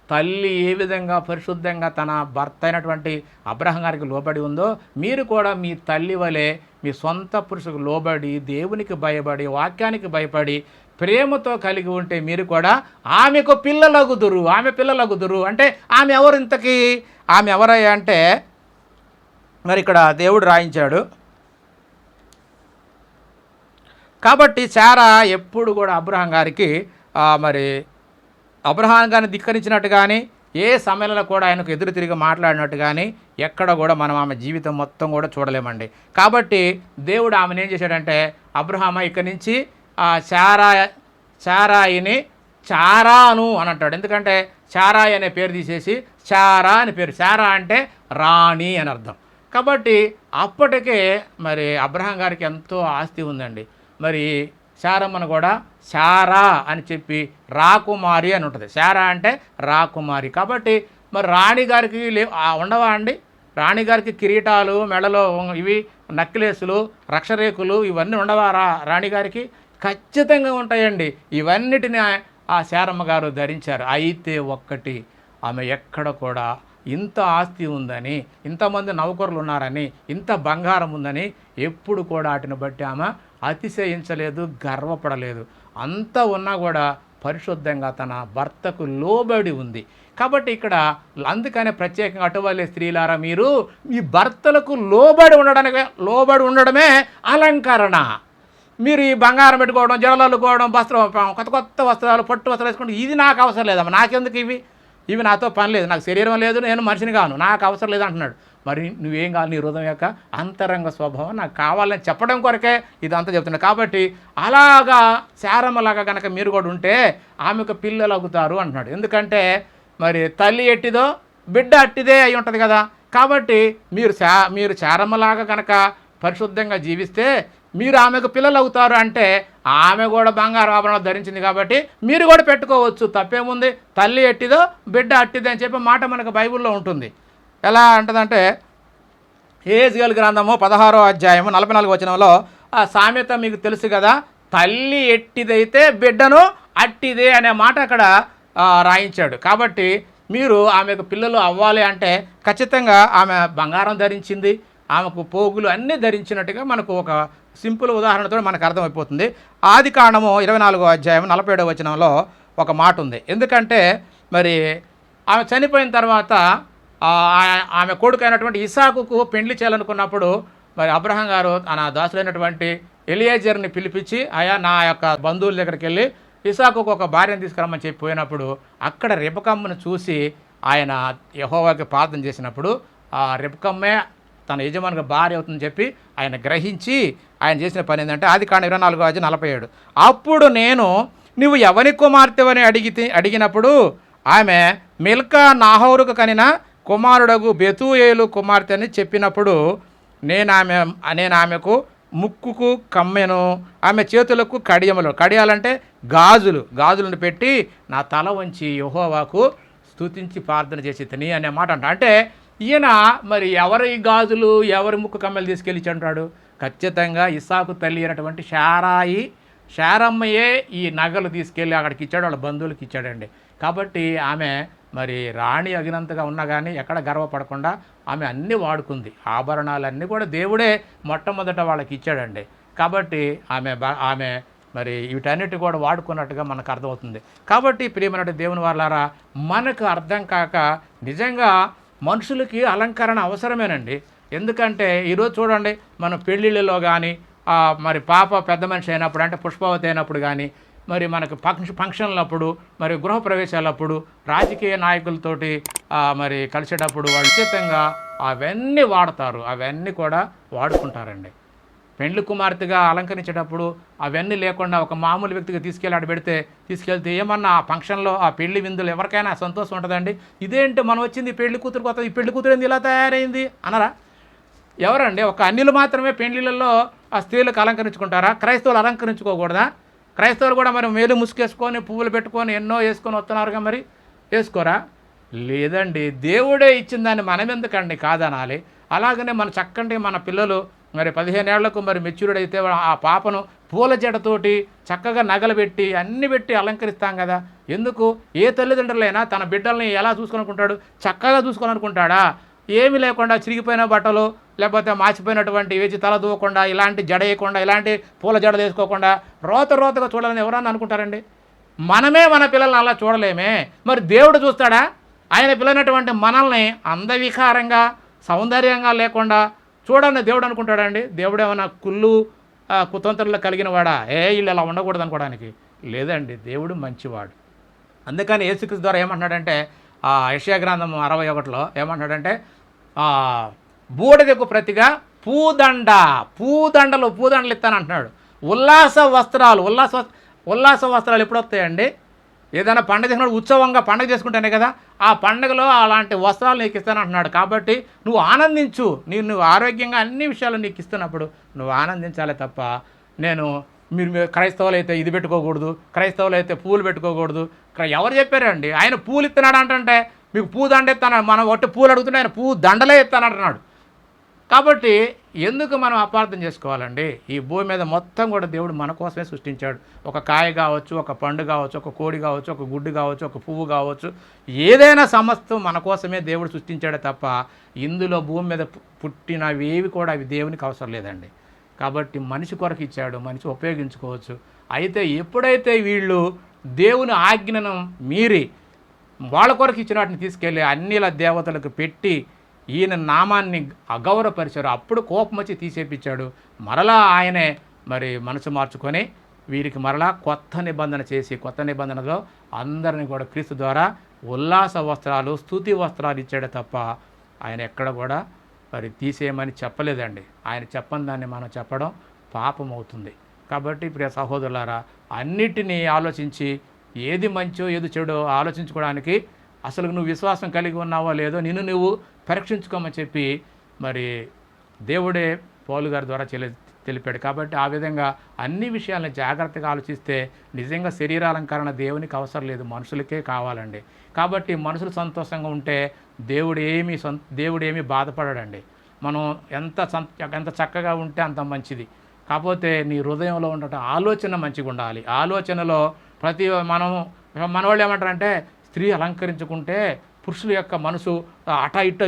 తల్లి ఏ విధంగా పరిశుద్ధంగా తన భర్త అయినటువంటి అబ్రహాం గారికి లోబడి ఉందో మీరు కూడా మీ తల్లి వలె మీ సొంత పురుషుకు లోబడి, దేవునికి భయపడి, వాక్యానికి భయపడి, ప్రేమతో కలిగి ఉంటే మీరు కూడా ఆమెకు పిల్లలగుదురు. అంటే ఆమె ఎవరు ఇంతకీ? ఆమె ఎవరయ్యా అంటే మరి ఇక్కడ దేవుడు రాయించాడు. కాబట్టి శారా ఎప్పుడు కూడా అబ్రహాం గారికి మరి అబ్రహాం గారిని ధిక్కరించినట్టు కానీ, ఏ సమయంలో కూడా ఆయనకు ఎదురు తిరిగి మాట్లాడినట్టు కానీ ఎక్కడ కూడా మనం ఆమె జీవితం మొత్తం కూడా చూడలేమండి. కాబట్టి దేవుడు ఆమెను ఏం చేశాడంటే, అబ్రహామా ఇక్కడి నుంచి శారాయిని చారాను అని అంటాడు. ఎందుకంటే శారాయి అనే పేరు తీసేసి చారా అని పేరు. శారా అంటే రాణి అని అర్థం. కాబట్టి అప్పటికే మరి అబ్రహాం గారికి ఎంతో ఆస్తి ఉందండి. మరి శారమ్మను కూడా శారా అని చెప్పి రాకుమారి అని ఉంటుంది. శారా అంటే రాకుమారి. కాబట్టి మరి రాణిగారికి ఉండవా అండి? రాణిగారికి కిరీటాలు, మెడలో ఇవి నక్లెస్లు, రక్షరేకులు ఇవన్నీ ఉండవా రాణిగారికి? ఖచ్చితంగా ఉంటాయండి. ఇవన్నిటిని ఆ శారమ్మ గారు ధరించారు. అయితే ఒక్కటి, ఆమె ఎక్కడ కూడా ఇంత ఆస్తి ఉందని, ఇంతమంది నౌకరులు ఉన్నారని, ఇంత బంగారం ఉందని ఎప్పుడు కూడా వాటిని బట్టి ఆమె అతిశయించలేదు, గర్వపడలేదు. అంతా ఉన్నా కూడా పరిశుద్ధంగా తన భర్తకు లోబడి ఉంది. కాబట్టి ఇక్కడ అందుకనే ప్రత్యేకంగా అటువలే స్త్రీలారా మీరు మీ భర్తలకు లోబడి ఉండడమే అలంకరణ. మీరు ఈ బంగారం పెట్టుకోవడం, జడలు అల్లుకోవడం, కొత్త వస్త్రాలు, పట్టు వస్త్రాలు వేసుకోవడం ఇది నాకు అవసరం లేదమ్మా, నాకెందుకు ఇవి నాతో పని లేదు, నాకు శరీరం లేదు, నేను మనిషిని కాను, నాకు అవసరం లేదు అంటున్నాడు. మరి నువ్వేం కావాలి? నీ హృదయం యొక్క అంతరంగ స్వభావం నాకు కావాలని చెప్పడం కొరకే ఇదంతా చెప్తున్నాడు. కాబట్టి అలాగా శారమ్మలాగా కనుక మీరు కూడా ఉంటే ఆమెకు పిల్లలు అవుతారు అంటున్నాడు. ఎందుకంటే మరి తల్లి ఎట్టిదో బిడ్డ అట్టిదే అయి ఉంటుంది కదా. కాబట్టి మీరు శారమ్మలాగా కనుక పరిశుద్ధంగా జీవిస్తే మీరు ఆమెకు పిల్లలు అవుతారు. అంటే ఆమె కూడా బంగారు ఆభరణాలు ధరించింది కాబట్టి మీరు కూడా పెట్టుకోవచ్చు, తప్పేముంది? తల్లి ఎట్టిదో బిడ్డ అట్టిదే అని చెప్పి మాట మనకు బైబిల్లో ఉంటుంది. ఎలా అంటుందంటే హేజ్కేలు గ్రంథము 16వ అధ్యాయము 44వ వచనంలో ఆ సామెత మీకు తెలుసు కదా, తల్లి ఎట్టిదైతే బిడ్డను అట్టిదే అనే మాట అక్కడ రాయించాడు. కాబట్టి మీరు ఆమెకు పిల్లలు అవ్వాలి అంటే ఖచ్చితంగా ఆమె బంగారం ధరించింది, ఆమెకు పోగులు అన్నీ ధరించినట్టుగా మనకు ఒక సింపుల్ ఉదాహరణతో మనకు అర్థమైపోతుంది. ఆదికాండము 24వ అధ్యాయం 47వ వచనంలో ఒక మాట ఉంది. ఎందుకంటే మరి ఆమె చనిపోయిన తర్వాత ఆమె కొడుకు అయినటువంటి ఇసాకుకు పెండ్లి చేయాలనుకున్నప్పుడు మరి అబ్రహాం గారు తన దాసులైనటువంటి ఎలియేజర్ని పిలిపించి, అయా నా యొక్క బంధువుల దగ్గరికి వెళ్ళి ఇసాకుకు ఒక భార్యను తీసుకురమ్మని చెప్పి పోయినప్పుడు అక్కడ రెబెకమ్మను చూసి ఆయన యెహోవాకి ప్రార్థన చేసినప్పుడు ఆ రెబెకమ్మే తన యజమానిగా భార్య అవుతుందని చెప్పి ఆయన గ్రహించి ఆయన చేసిన పని ఏంటంటే ఆదికాండం 24:47 అప్పుడు నేను నువ్వు ఎవరి కుమార్తెవని అడిగినప్పుడు ఆమె మిల్కా నాహోరుకు కనిన కుమారుడగు బెతూయేలు కుమార్తె అని చెప్పినప్పుడు నేను ఆమెకు ముక్కుకు కమ్మెను, ఆమె చేతులకు కడియాలంటే గాజులను పెట్టి నా తల వంచి యెహోవాకు స్తుతించి ప్రార్థన చేసి తిని అనే మాట అంటే ఈయన మరి ఎవరి గాజులు ఎవరి ముక్కు కమ్మెలు తీసుకెళ్ళి అంటాడు? ఖచ్చితంగా ఇస్సాకు తల్లి అయినటువంటి శారమ్మయే ఈ నగలు తీసుకెళ్ళి అక్కడికి ఇచ్చాడు, వాళ్ళ బంధువులకి ఇచ్చాడండి. కాబట్టి ఆమె మరి రాణి అగినంతగా ఉన్నా కానీ ఎక్కడ గర్వపడకుండా ఆమె అన్నీ వాడుకుంది. ఆభరణాలన్నీ కూడా దేవుడే మొట్టమొదట వాళ్ళకి ఇచ్చాడండి. కాబట్టి ఆమె మరి వీటన్నిటి కూడా వాడుకున్నట్టుగా మనకు అర్థమవుతుంది. కాబట్టి ప్రియమైన దేవుని వాళ్ళారా, మనకు అర్థం కాక నిజంగా మనుషులకి అలంకరణ అవసరమేనండి. ఎందుకంటే ఈరోజు చూడండి, మనం పెళ్ళిళ్ళలో కానీ మరి పాప పెద్ద మనిషి అయినప్పుడు, అంటే పుష్పవతి అయినప్పుడు కానీ, మరి మనకు ఫంక్షన్లప్పుడు, మరి గృహప్రవేశాలప్పుడు, రాజకీయ నాయకులతోటి మరి కలిసేటప్పుడు వాళ్ళు ఖచ్చితంగా అవన్నీ వాడతారు, అవన్నీ కూడా వాడుకుంటారండి. పెండ్లి కుమార్తెగా అలంకరించేటప్పుడు అవన్నీ లేకుండా ఒక మామూలు వ్యక్తిగా తీసుకెళ్తే ఏమన్నా ఆ ఫంక్షన్లో ఆ పెళ్లి విందులు ఎవరికైనా సంతోషం ఉంటుందండి? ఇదేంటి మనం వచ్చింది పెళ్లి కూతురు కొత్త, ఈ పెళ్లి కూతురు ఏంది ఇలా తయారైంది అనరా? ఎవరండి? ఒక అన్యులు మాత్రమే పెళ్లిళ్ళల్లో ఆ స్త్రీలకు అలంకరించుకుంటారా? క్రైస్తవులు అలంకరించుకోకూడదా? క్రైస్తవులు కూడా మరి మేలు ముసుకేసుకొని పువ్వులు పెట్టుకొని ఎన్నో వేసుకొని వస్తున్నారుగా, మరి వేసుకోరా? లేదండి, దేవుడే ఇచ్చిన దాన్ని మనం ఎందుకండి కాదనాలి? అలాగనే మన పిల్లలు మరి 15 ఏళ్లకు మరి మెచ్యూర్డ్ అయితే ఆ పాపను పూల జడతోటి చక్కగా నగలు పెట్టి అన్ని పెట్టి అలంకరిస్తాం కదా. ఎందుకు? ఏ తల్లిదండ్రులైనా తన బిడ్డల్ని ఎలా చూసుకోనుకుంటాడు? చక్కగా చూసుకోవాలనుకుంటాడా? ఏమీ లేకుండా చిరిగిపోయిన బట్టలు, లేకపోతే మాసిపోయినటువంటి వేచి తల దూవకుండా, ఇలాంటి జడ వేయకుండా, ఇలాంటి పూల జడ వేసుకోకుండా రోతగా చూడాలని ఎవరన్నా అనుకుంటారండి? మనమే మన పిల్లల్ని అలా చూడలేమే, మరి దేవుడు చూస్తాడా? ఆయన పిల్లనటువంటి మనల్ని అందవికారంగా సౌందర్యంగా లేకుండా చూడండి దేవుడు అనుకుంటాడండి? దేవుడు ఏమన్నా కుతంత్రులు కలిగిన వాడా? వీళ్ళు అలా ఉండకూడదు అనుకోవడానికి? లేదండి, దేవుడు మంచివాడు. అందుకని యేసుక్రీస్తు ద్వారా ఏమంటున్నాడంటే, యెషయా గ్రంథం 61లో ఏమంటున్నాడంటే, బూడిదకు ప్రతిగా పూదండలు ఇస్తానంటున్నాడు. ఉల్లాస వస్త్రాలు ఎప్పుడు వస్తాయండి? ఏదైనా పండుగ చేసుకున్నాడు, ఉత్సవంగా పండుగ చేసుకుంటేనే కదా. ఆ పండుగలో అలాంటి వస్త్రాలు నీకు ఇస్తానంటున్నాడు. కాబట్టి నువ్వు ఆనందించు. నువ్వు ఆరోగ్యంగా అన్ని విషయాలు నీకు ఇస్తున్నప్పుడు నువ్వు ఆనందించాలి తప్ప, మీరు క్రైస్తవులు అయితే ఇది పెట్టుకోకూడదు, క్రైస్తవులు అయితే పూలు పెట్టుకోకూడదు. ఎవరు చెప్పారండి? ఆయన పూలు ఇస్తున్నాడు అంటే మీకు పూ దండ ఇస్తాను, మనం ఒట్టి పూలు అడుగుతుంటే ఆయన పూ దండలే ఇస్తానంటున్నాడు. కాబట్టి ఎందుకు మనం అపార్థం చేసుకోవాలండి? ఈ భూమి మీద మొత్తం కూడా దేవుడు మన కోసమే సృష్టించాడు. ఒక కాయ కావచ్చు, ఒక పండు కావచ్చు, ఒక కోడి కావచ్చు, ఒక గుడ్డు కావచ్చు, ఒక పువ్వు కావచ్చు, ఏదైనా సమస్తం మన కోసమే దేవుడు సృష్టించాడే తప్ప ఇందులో భూమి మీద పుట్టినవేవి కూడా అవి దేవునికి అవసరం లేదండి. కాబట్టి మనిషి కొరకు ఇచ్చాడు, మనిషి ఉపయోగించుకోవచ్చు. అయితే ఎప్పుడైతే వీళ్ళు దేవుని ఆజ్ఞను మీరి వాళ్ళ కొరకు ఇచ్చిన వాటిని తీసుకెళ్ళి అన్నిల దేవతలకు పెట్టి ఈయన నామాన్ని అగౌరవపరిచారు. అప్పుడు కోపం వచ్చి తీసేపించాడు. మరలా ఆయనే మరి మనసు మార్చుకొని వీరికి మరలా కొత్త నిబంధన చేసి, కొత్త నిబంధనలో అందరినీ కూడా క్రీస్తు ద్వారా ఉల్లాస వస్త్రాలు, స్తుతి వస్త్రాలు ఇచ్చాడే తప్ప ఆయన ఎక్కడ కూడా మరి తీసేయమని చెప్పలేదండి. ఆయన చెప్పని దాన్ని మనం చెప్పడం పాపం అవుతుంది. కాబట్టి ప్రియ సహోదరులారా, అన్నిటినీ ఆలోచించి ఏది మంచో ఏది చెడో ఆలోచించుకోవడానికి అసలు నువ్వు విశ్వాసం కలిగి ఉన్నావో లేదో నిన్ను నువ్వు పరీక్షించుకోమని చెప్పి మరి దేవుడే పౌలు గారి ద్వారా తెలిపాడు. కాబట్టి ఆ విధంగా అన్ని విషయాలను జాగ్రత్తగా ఆలోచిస్తే నిజంగా శరీరాలంకరణ దేవునికి అవసరం లేదు, మనుషులకే కావాలండి. కాబట్టి మనుషులు సంతోషంగా ఉంటే దేవుడు ఏమీ బాధపడడండి. మనం ఎంత చక్కగా ఉంటే అంత మంచిది. కాకపోతే నీ హృదయంలో ఉండటం ఆలోచన మంచిగా ఉండాలి. ఆలోచనలో మనవాళ్ళు ఏమంటారంటే, స్త్రీ అలంకరించుకుంటే పురుషుల యొక్క మనసు అట ఇట్ట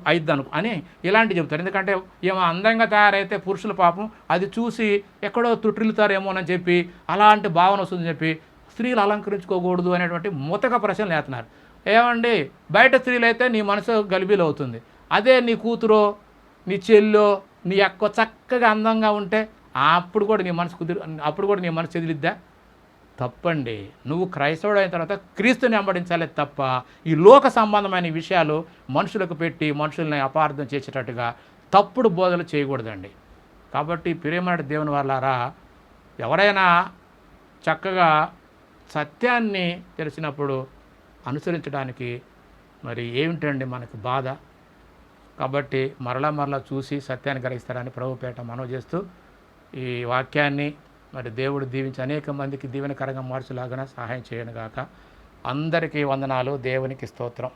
అయిద్ది అని ఇలాంటివి చెబుతారు. ఎందుకంటే ఏమో అందంగా తయారైతే పురుషుల పాపం అది చూసి ఎక్కడో తుట్టిల్లుతారేమోనని చెప్పి అలాంటి భావన వస్తుందని చెప్పి స్త్రీలు అలంకరించుకోకూడదు అనేటువంటి మూతక ప్రశ్నలు వేస్తున్నారు. ఏమండి, బయట స్త్రీలు అయితే నీ మనసు గలిబీలు అవుతుంది. అదే నీ కూతురో, నీ చెల్లో, నీ అక్క చక్కగా అందంగా ఉంటే అప్పుడు కూడా నీ మనసు చెదిలిద్దా? తప్పండి. నువ్వు క్రైస్తవుడు అయిన తర్వాత క్రీస్తుని వెంబడించాలి తప్ప ఈ లోక సంబంధమైన విషయాలు మనుషులకు పెట్టి మనుషుల్ని అపార్థం చేసేటట్టుగా తప్పుడు బోధలు చేయకూడదండి. కాబట్టి ప్రియమైన దేవుని వాళ్ళారా, ఎవరైనా చక్కగా సత్యాన్ని తెలిసినప్పుడు అనుసరించడానికి మరి ఏమిటండి మనకు బాధ? కాబట్టి మరలా చూసి సత్యాన్ని గ్రహిస్తారని ప్రభుపేట మనవి చేస్తూ ఈ వాక్యాన్ని మరి దేవుడు దీవించి అనేక మందికి దీవెనకరంగా మార్చులాగా సహాయం చేయను గాక. అందరికీ వందనాలు. దేవునికి స్తోత్రం.